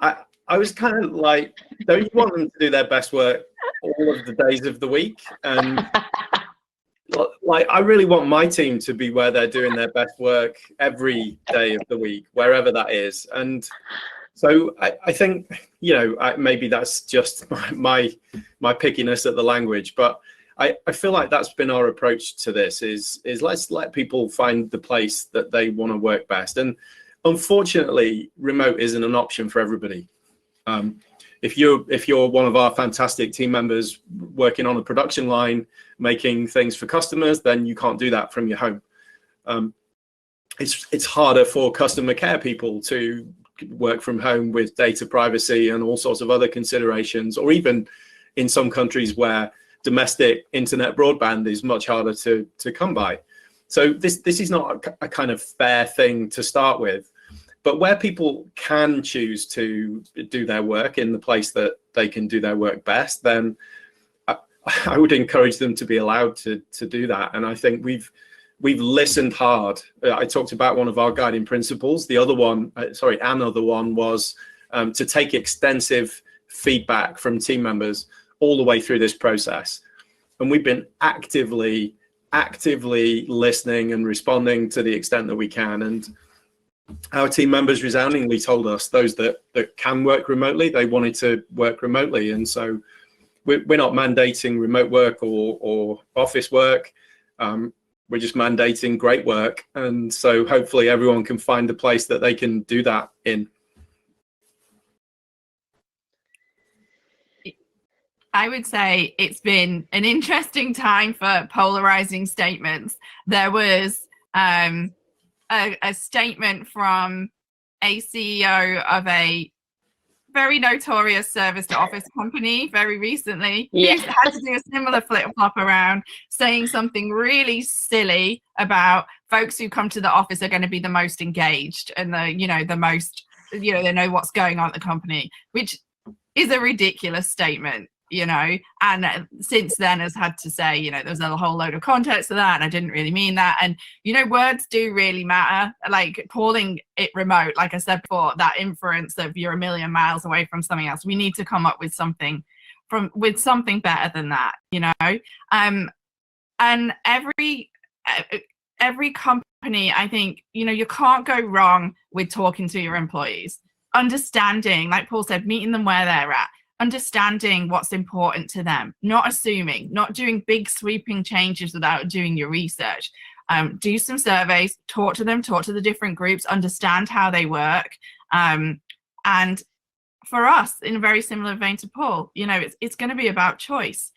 I was kind of like, don't you want them to do their best work all of the days of the week? And like, I really want my team to be where they're doing their best work every day of the week, wherever that is. And so I think, maybe that's just my pickiness at the language, but I feel like that's been our approach to this is let's let people find the place that they want to work best. And unfortunately, remote isn't an option for everybody. If you're one of our fantastic team members working on a production line, making things for customers, then you can't do that from your home. It's harder for customer care people to work from home with data privacy and all sorts of other considerations, or even in some countries where domestic internet broadband is much harder to come by. So this is not a kind of fair thing to start with. But where people can choose to do their work in the place that they can do their work best, then I would encourage them to be allowed to do that. And I think we've listened hard. I talked about one of our guiding principles. The other one, another one was to take extensive feedback from team members all the way through this process. And we've been actively listening and responding to the extent that we can. And our team members resoundingly told us, those that can work remotely, they wanted to work remotely. And so we're not mandating remote work or office work. We're just mandating great work. And so hopefully everyone can find the place that they can do that in. I would say it's been an interesting time for polarizing statements. There was a statement from a CEO of a very notorious service to office company very recently. Yeah. Who's had to do a similar flip-flop around saying something really silly about folks who come to the office are going to be the most engaged and the most, they know what's going on at the company, which is a ridiculous statement. And since then has had to say, there's a whole load of context to that, and I didn't really mean that. And, words do really matter. Like calling it remote, like I said before, that inference of you're a million miles away from something else. We need to come up with something better than that, and every company, I think, you can't go wrong with talking to your employees, understanding, like Paul said, meeting them where they're at. Understanding what's important to them, not assuming, not doing big sweeping changes without doing your research. Do some surveys, talk to the different groups, understand how they work. And for us, in a very similar vein to Paul, it's going to be about choice.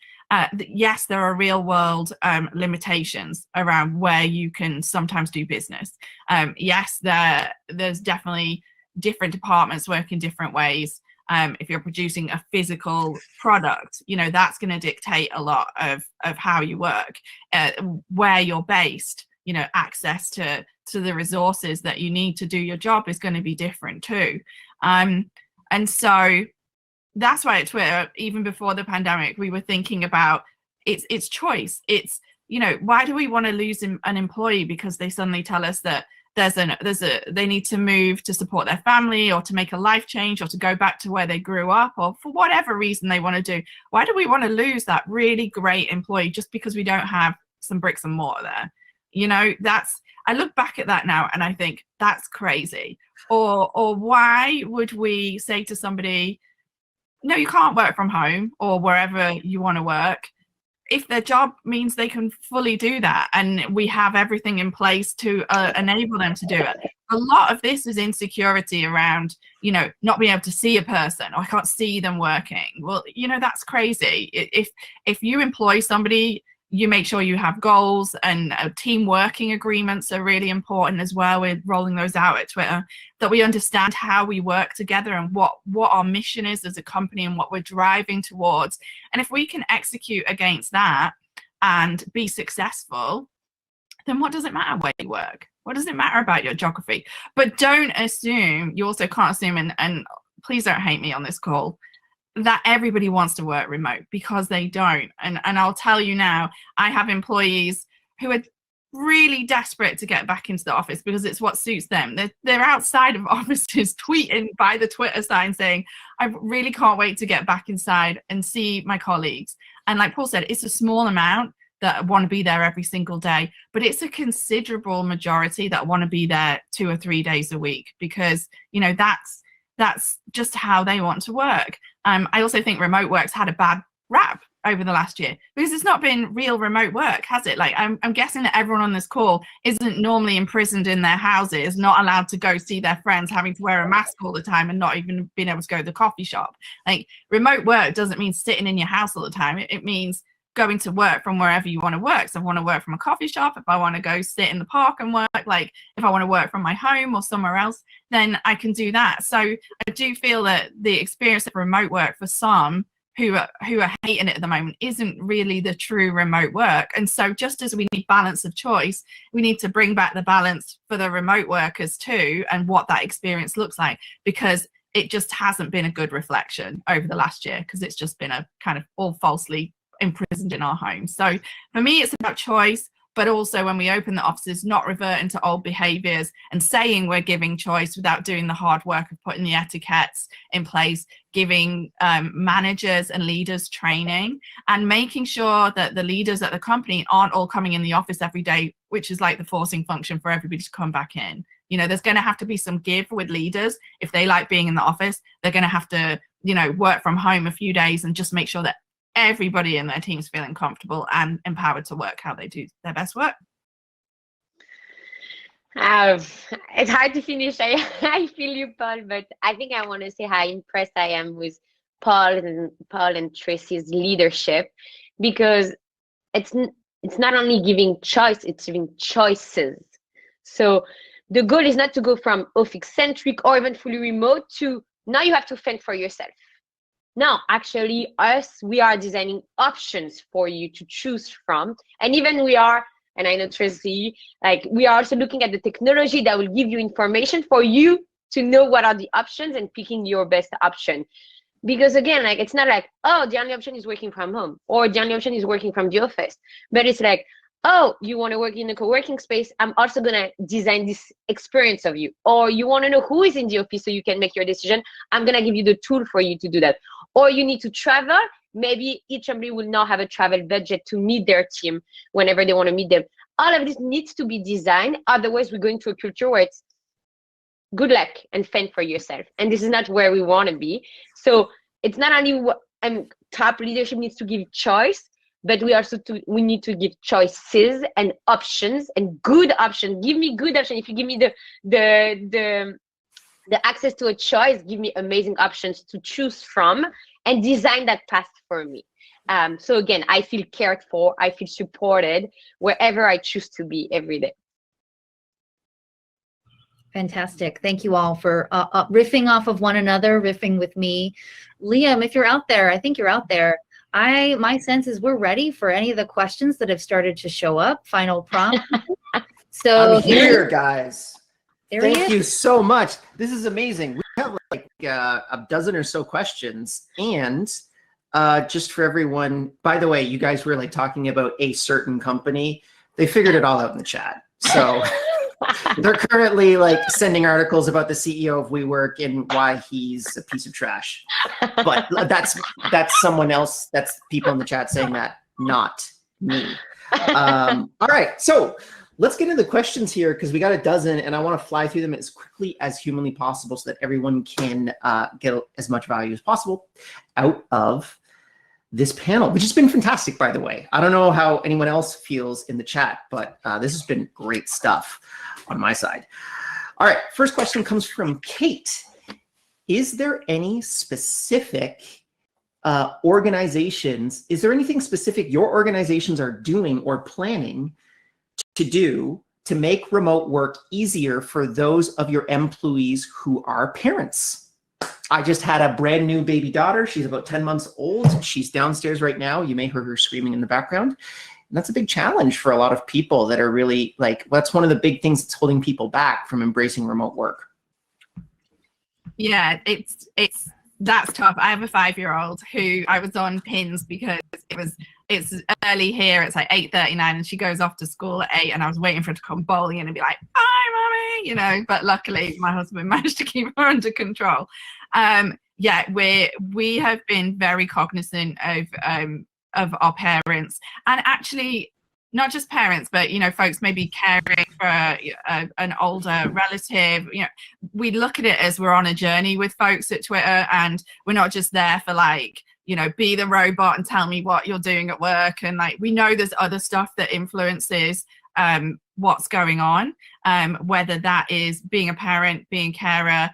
Yes, there are real world limitations around where you can sometimes do business. Yes, there's definitely different departments work in different ways. If you're producing a physical product, that's going to dictate a lot of how you work, where you're based, access to the resources that you need to do your job is going to be different too. And so that's why at Twitter, even before the pandemic, we were thinking about it's choice. It's, why do we want to lose an employee because they suddenly tell us that they need to move to support their family or to make a life change or to go back to where they grew up or for whatever reason they want to do. Why do we want to lose that really great employee just because we don't have some bricks and mortar there? You know, I look back at that now and I think that's crazy. Or why would we say to somebody, no, you can't work from home or wherever you want to work, if their job means they can fully do that and we have everything in place to enable them to do it. A lot of this is insecurity around, you know, not being able to see a person, or I can't see them working. Well, you know, that's crazy. If you employ somebody, you make sure you have goals, and team working agreements are really important as well. We're rolling those out at Twitter, that we understand how we work together and what our mission is as a company and what we're driving towards. And if we can execute against that and be successful, then what does it matter where you work? What does it matter about your geography? But don't assume, you also can't assume, and please don't hate me on this call, that everybody wants to work remote, because they don't. And I'll tell you now, I have employees who are really desperate to get back into the office because it's what suits them. They're outside of offices tweeting by the Twitter sign saying, I really can't wait to get back inside and see my colleagues. And like Paul said, it's a small amount that want to be there every single day, but it's a considerable majority that want to be there 2 or 3 days a week, because, you know, that's just how they want to work. I also think remote work's had a bad rap over the last year because it's not been real remote work, has it? Like, I'm guessing that everyone on this call isn't normally imprisoned in their houses, not allowed to go see their friends, having to wear a mask all the time and not even being able to go to the coffee shop. Like, remote work doesn't mean sitting in your house all the time. It means going to work from wherever you want to work. So if I want to work from a coffee shop, if I want to go sit in the park and work, like if I want to work from my home or somewhere else, then I can do that. So I do feel that the experience of remote work for some who are hating it at the moment isn't really the true remote work. And so just as we need balance of choice, we need to bring back the balance for the remote workers too, and what that experience looks like, because it just hasn't been a good reflection over the last year, because it's just been a kind of all falsely imprisoned in our homes. So for me, it's about choice, but also when we open the offices, not reverting to old behaviors and saying we're giving choice without doing the hard work of putting the etiquettes in place, giving managers and leaders training, and making sure that the leaders at the company aren't all coming in the office every day, which is like the forcing function for everybody to come back in. You know, there's going to have to be some give with leaders. If they like being in the office, they're going to have to, you know, work from home a few days and just make sure that everybody in their team's feeling comfortable and empowered to work how they do their best work. It's hard to finish. I feel you, Paul, but I think I want to say how impressed I am with Paul and Tracy's leadership, because it's not only giving choice, it's giving choices. So the goal is not to go from office-centric or even fully remote to now you have to fend for yourself. No, actually, we are designing options for you to choose from. And even we are, and I know Tracy, like we are also looking at the technology that will give you information for you to know what are the options and picking your best option. Because again, like it's not like, oh, the only option is working from home or the only option is working from the office. But it's like, oh, you want to work in a co-working space, I'm also going to design this experience of you. Or you want to know who is in the office so you can make your decision, I'm going to give you the tool for you to do that. Or you need to travel, maybe each employee will now have a travel budget to meet their team whenever they want to meet them. All of this needs to be designed, otherwise we're going to a culture where it's good luck and fend for yourself. And this is not where we want to be. So it's not only top leadership needs to give choice, but we need to give choices and options and good options. Give me good options. If you give me the access to a choice, give me amazing options to choose from and design that path for me. So again, I feel cared for, I feel supported wherever I choose to be every day. Fantastic. Thank you all for riffing off of one another, riffing with me. Liam, if you're out there, I think you're out there. My sense is we're ready for any of the questions that have started to show up. Final prompt. So I'm here, guys. Thank you so much. This is amazing. We have like a dozen or so questions, and just for everyone, by the way, you guys were like talking about a certain company. They figured it all out in the chat. So They're currently like sending articles about the CEO of WeWork and why he's a piece of trash. But that's someone else. That's people in the chat saying that, not me. All right, so let's get into the questions here because we got a dozen, and I want to fly through them as quickly as humanly possible so that everyone can get as much value as possible out of this panel, which has been fantastic, by the way. I don't know how anyone else feels in the chat, but this has been great stuff on my side. All right, first question comes from Kate. Is there any specific organizations, is there anything specific your organizations are doing or planning to do to make remote work easier for those of your employees who are parents? I just had a brand new baby daughter. She's about 10 months old. She's downstairs right now. You may hear her screaming in the background. And that's a big challenge for a lot of people that are really like, that's one of the big things that's holding people back from embracing remote work. Yeah, that's tough. I have a 5-year-old who I was on pins because it's early here. It's like 8:39 and she goes off to school at 8 and I was waiting for her to come bowling in and be like, "Hi, mommy," you know, but luckily my husband managed to keep her under control. Yeah, we have been very cognizant of our parents, and actually not just parents, but, you know, folks maybe caring for an older relative. You know, we look at it as we're on a journey with folks at Twitter, and we're not just there for like, you know, be the robot and tell me what you're doing at work. And like, we know there's other stuff that influences what's going on, whether that is being a parent, being a carer,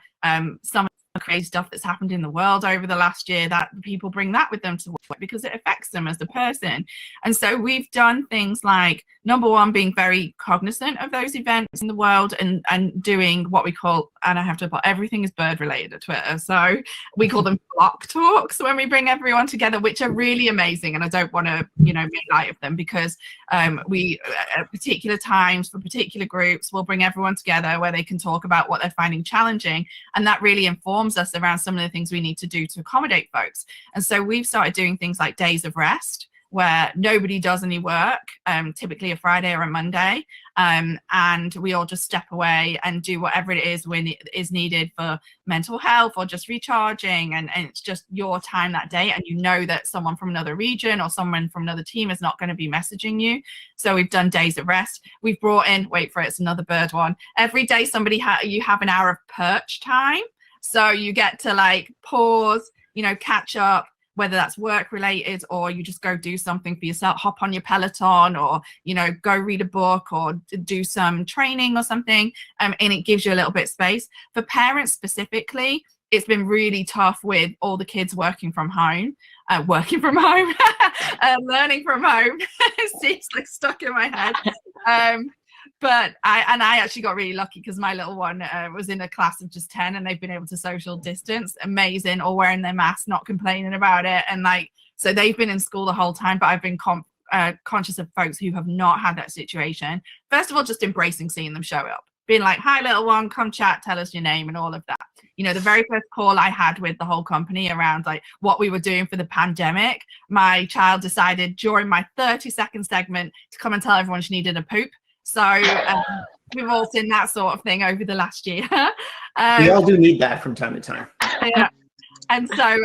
some crazy stuff that's happened in the world over the last year, that people bring that with them to work because it affects them as a person. And so we've done things like, number one, being very cognizant of those events in the world and doing what we call, and I have to put, everything is bird related at Twitter, so we call them block talks when we bring everyone together, which are really amazing. And I don't want to, you know, make light of them because we at particular times for particular groups will bring everyone together where they can talk about what they're finding challenging, and that really informs us around some of the things we need to do to accommodate folks. And so we've started doing things like days of rest where nobody does any work, typically a Friday or a Monday, and we all just step away and do whatever it is when it is needed for mental health or just recharging, and it's just your time that day, and you know that someone from another region or someone from another team is not going to be messaging you. So we've done days of rest. We've brought in, wait for it, it's another bird one, every day you have an hour of perch time. So you get to like pause, you know, catch up, whether that's work related or you just go do something for yourself, hop on your Peloton, or, you know, go read a book or do some training or something. And it gives you a little bit of space. For parents specifically, it's been really tough with all the kids working from home, learning from home. It's like stuck in my head. But I actually got really lucky because my little one was in a class of just 10 and they've been able to social distance, amazing, all wearing their masks, not complaining about it. And like, so they've been in school the whole time, but I've been conscious of folks who have not had that situation. First of all, just embracing seeing them show up, being like, "Hi, little one, come chat, tell us your name," and all of that. You know, the very first call I had with the whole company around like what we were doing for the pandemic, my child decided during my 30-second segment to come and tell everyone she needed a poop. So we've all seen that sort of thing over the last year. We all do need that from time to time. Yeah. And so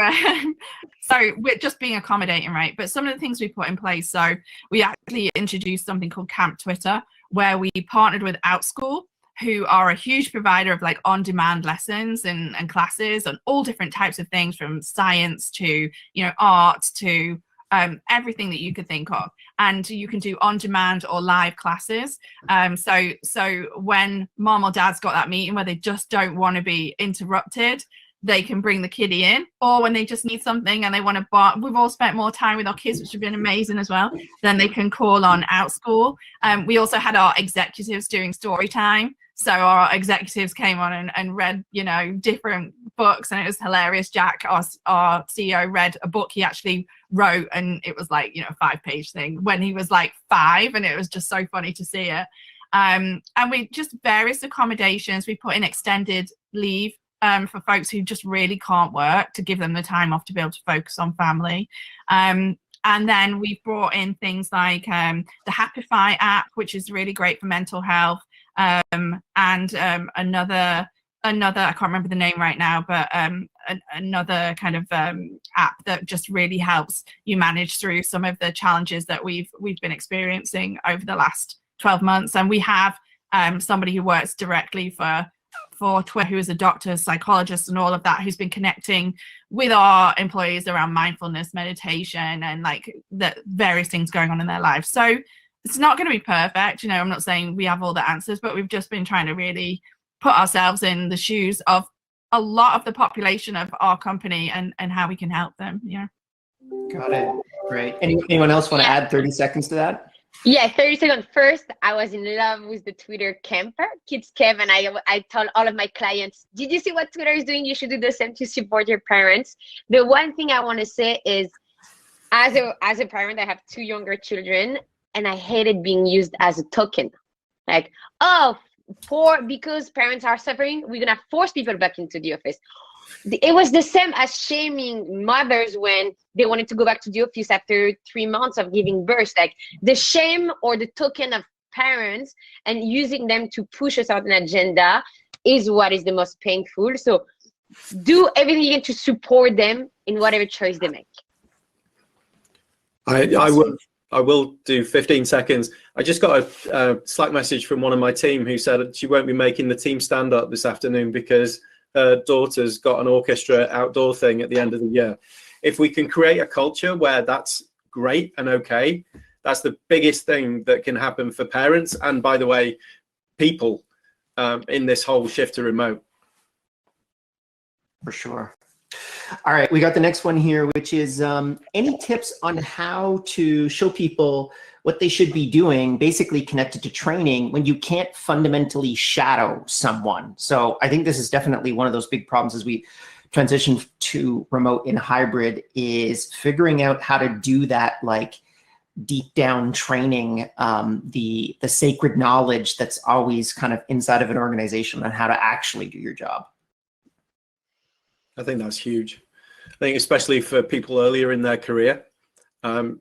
we're just being accommodating, right? But some of the things we put in place, so we actually introduced something called Camp Twitter, where we partnered with OutSchool, who are a huge provider of like on-demand lessons and classes on all different types of things, from science to, you know, art to everything that you could think of. And you can do on-demand or live classes. So when mom or dad's got that meeting where they just don't want to be interrupted, they can bring the kiddie in, or when they just need something and they want to we've all spent more time with our kids, which have been amazing as well, then they can call on OutSchool. We also had our executives doing story time. So our executives came on and read, you know, different books, and it was hilarious. Jack, our CEO, read a book he actually wrote, and it was like, you know, a 5-page thing when he was like 5, and it was just so funny to see it. And we just various accommodations. We put in extended leave for folks who just really can't work, to give them the time off to be able to focus on family. And then we've brought in things like the Happify app, which is really great for mental health. and another I can't remember the name right now, but another kind of app that just really helps you manage through some of the challenges that we've been experiencing over the last 12 months. And we have somebody who works directly for Twitter, who is a doctor, psychologist, and all of that, who's been connecting with our employees around mindfulness, meditation, and like the various things going on in their lives. So it's not going to be perfect. I'm not saying we have all the answers, but we've just been trying to really put ourselves in the shoes of a lot of the population of our company and how we can help them. Yeah. Got it. Great. Anyone else want to add 30 seconds to that? Yeah, 30 seconds. First, I was in love with the Twitter camper, Kids Kev, and I told all of my clients, did you see what Twitter is doing? You should do the same to support your parents. The one thing I want to say is, as a parent, I have 2 younger children, and I hated being used as a token. Like, because parents are suffering, we're gonna force people back into the office. It was the same as shaming mothers when they wanted to go back to the office after 3 months of giving birth. Like, the shame or the token of parents and using them to push a certain agenda is what is the most painful. So do everything you can to support them in whatever choice they make. I will do 15 seconds. I just got a Slack message from one of my team who said she won't be making the team stand up this afternoon because her daughter's got an orchestra outdoor thing at the end of the year. If we can create a culture where that's great and okay, that's the biggest thing that can happen for parents and, by the way, people in this whole shift to remote. For sure. All right, we got the next one here, which is any tips on how to show people what they should be doing, basically connected to training, when you can't fundamentally shadow someone? So I think this is definitely one of those big problems as we transition to remote and hybrid, is figuring out how to do that, like deep down training, the sacred knowledge that's always kind of inside of an organization on how to actually do your job. I think that's huge. I think especially for people earlier in their career,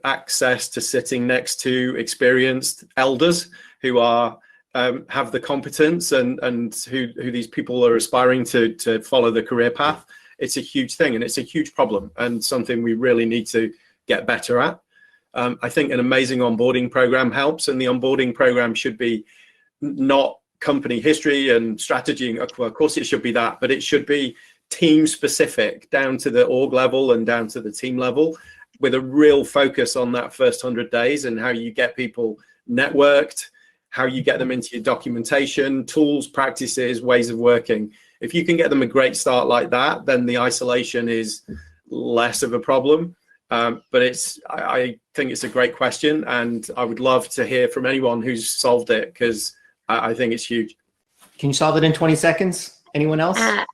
access to sitting next to experienced elders who are have the competence and who these people are aspiring to follow the career path. It's a huge thing, and it's a huge problem and something we really need to get better at. I think an amazing onboarding program helps, and the onboarding program should be not company history and strategy. Well, of course it should be that, but it should be team specific, down to the org level and down to the team level, with a real focus on that first 100 days and how you get people networked, how you get them into your documentation, tools, practices, ways of working. If you can get them a great start like that, then the isolation is less of a problem. But I think it's a great question, and I would love to hear from anyone who's solved it, because I think it's huge. Can you solve it in 20 seconds? Anyone else? I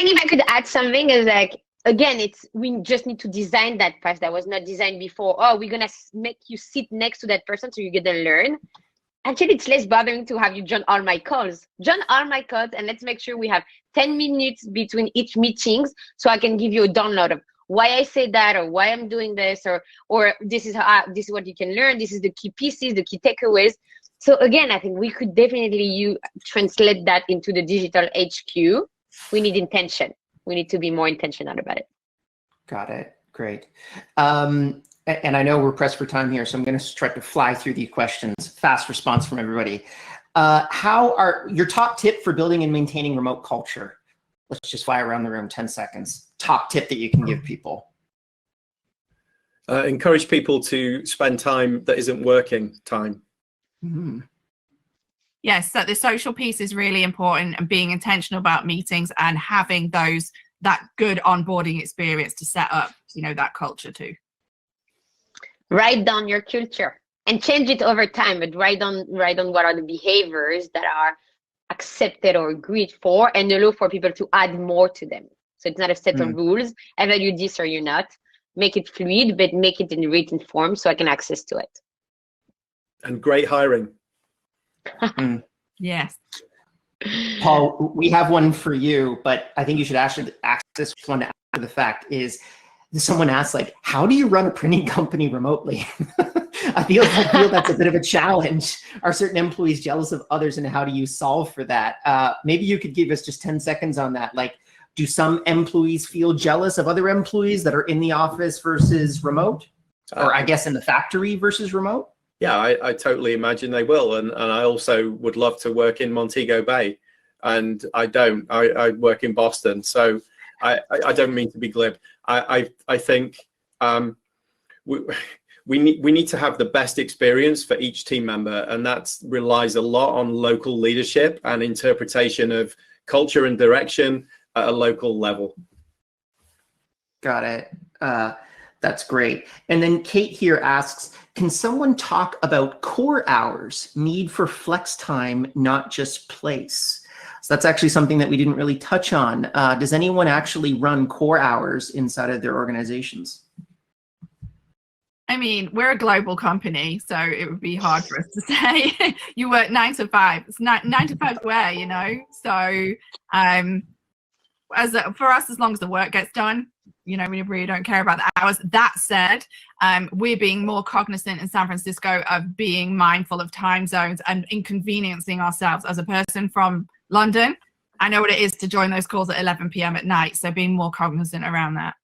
think if I could add something is, like, again, we just need to design that path that was not designed before. Oh, we're gonna make you sit next to that person so you get to learn. Actually, it's less bothering to have you join all my calls. Join all my calls, and let's make sure we have 10 minutes between each meetings so I can give you a download of why I say that, or why I'm doing this, or this is what you can learn. This is the key pieces, the key takeaways. So again, I think we could definitely translate that into the digital HQ. We need intention. We need to be more intentional about it. Got it. Great. And I know we're pressed for time here, so I'm going to try to fly through these questions. Fast response from everybody. How are your top tip for building and maintaining remote culture? Let's just fly around the room, 10 seconds. Top tip that you can give people. Encourage people to spend time that isn't working time. Mm-hmm. Yes, so the social piece is really important, and being intentional about meetings and having that good onboarding experience to set up, that culture too. Write down your culture and change it over time, but write down what are the behaviors that are accepted or agreed for, and allow for people to add more to them. So it's not a set of rules. Either you this or you're not. Make it fluid, but make it in written form so I can access to it. And great hiring. Yes. Paul, we have one for you, but I think you should actually ask this one after the fact. Is someone asked, like, how do you run a printing company remotely? I feel that's a bit of a challenge. Are certain employees jealous of others, and how do you solve for that? Maybe you could give us just 10 seconds on that. Like, do some employees feel jealous of other employees that are in the office versus remote? Or I guess in the factory versus remote? Yeah, I totally imagine they will. And I also would love to work in Montego Bay. And I don't. I work in Boston. So I don't mean to be glib. I think we need to have the best experience for each team member. And that relies a lot on local leadership and interpretation of culture and direction at a local level. Got it. That's great. And then Kate here asks, can someone talk about core hours, need for flex time, not just place? So that's actually something that we didn't really touch on. Does anyone actually run core hours inside of their organizations? I mean, we're a global company, so it would be hard for us to say you work 9 to 5. It's 9 to 5 where, you know? So for us, as long as the work gets done, you know, we really don't care about the hours. That said, we're being more cognizant in San Francisco of being mindful of time zones and inconveniencing ourselves. As a person from London, I know what it is to join those calls at 11 p.m. at night. So being more cognizant around that.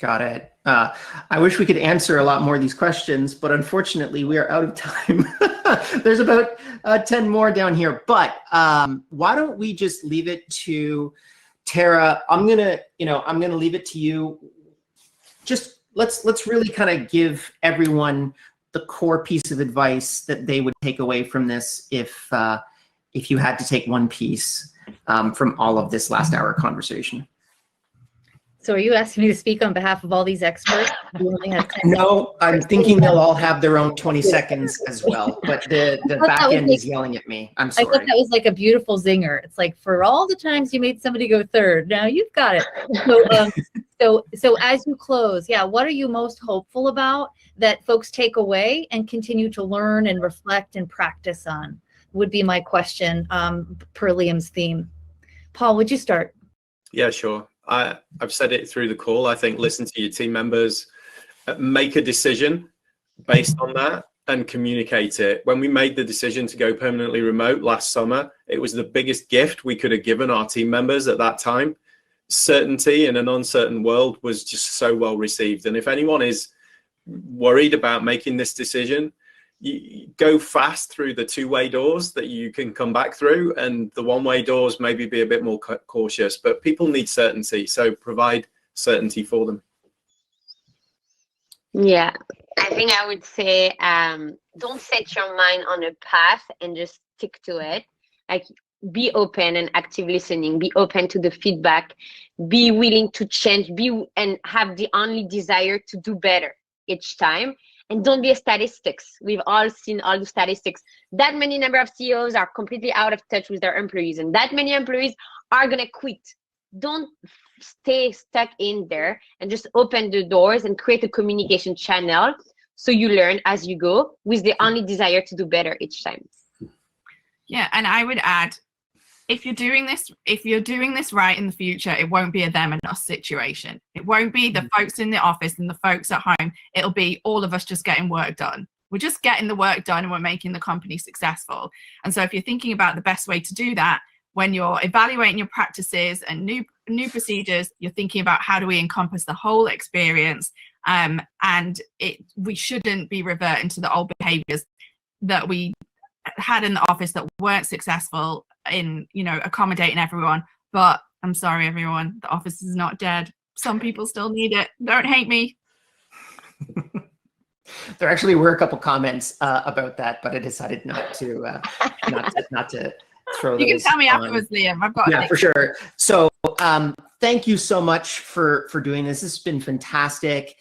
Got it. I wish we could answer a lot more of these questions, but unfortunately we are out of time. There's about 10 more down here, but why don't we just leave it to Tara? I'm gonna leave it to you. Just let's really kind of give everyone the core piece of advice that they would take away from this if you had to take one piece from all of this last hour conversation. So are you asking me to speak on behalf of all these experts? You only have 10 No, I'm thinking they'll all have their own 20 seconds as well, but the back end is yelling at me. I'm sorry. I thought that was like a beautiful zinger. It's like, for all the times you made somebody go third, now you've got it. So as you close, yeah, what are you most hopeful about that folks take away and continue to learn and reflect and practice on, would be my question per Liam's theme. Paul, would you start? Yeah, sure. I've said it through the call. I think listen to your team members, make a decision based on that and communicate it. When we made the decision to go permanently remote last summer, it was the biggest gift we could have given our team members at that time. Certainty in an uncertain world was just so well received. And if anyone is worried about making this decision, you go fast through the two-way doors that you can come back through, and the one-way doors maybe be a bit more cautious, but people need certainty, so provide certainty for them. Yeah, I think I would say don't set your mind on a path and just stick to it. Like, be open and active listening, be open to the feedback, be willing to change, and have the only desire to do better each time. And don't be a statistics. We've all seen all the statistics. That many number of CEOs are completely out of touch with their employees, and that many employees are going to quit. Don't stay stuck in there, and just open the doors and create a communication channel so you learn as you go with the only desire to do better each time. Yeah, and I would add, if you're doing this right in the future, it won't be a them and us situation. It won't be the folks in the office and the folks at home. It'll be all of us just getting work done. We're just getting the work done and we're making the company successful. And so if you're thinking about the best way to do that, when you're evaluating your practices and new procedures, you're thinking about how do we encompass the whole experience, and we shouldn't be reverting to the old behaviors that we had in the office that weren't successful in, you know, accommodating everyone. But I'm sorry, everyone, the office is not dead. Some people still need it. Don't hate me. There actually were a couple comments about that, but I decided not to throw those. You can tell me afterwards, Liam. I've got for sure. So thank you so much for doing this. This has been fantastic.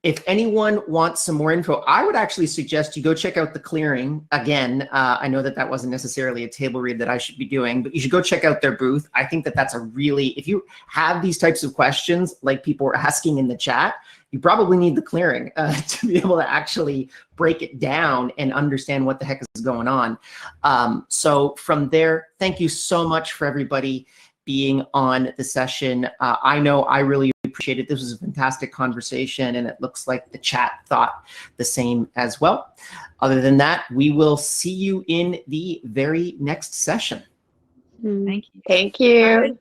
If anyone wants some more info, I would actually suggest you go check out The Clearing. Again, I know that wasn't necessarily a table read that I should be doing, but you should go check out their booth. I think that's a really, if you have these types of questions like people were asking in the chat, you probably need The Clearing to be able to actually break it down and understand what the heck is going on. So from there, thank you so much for everybody being on the session. I know I really appreciate it. This was a fantastic conversation, and it looks like the chat thought the same as well. Other than that, we will see you in the very next session. Thank you. Thank you.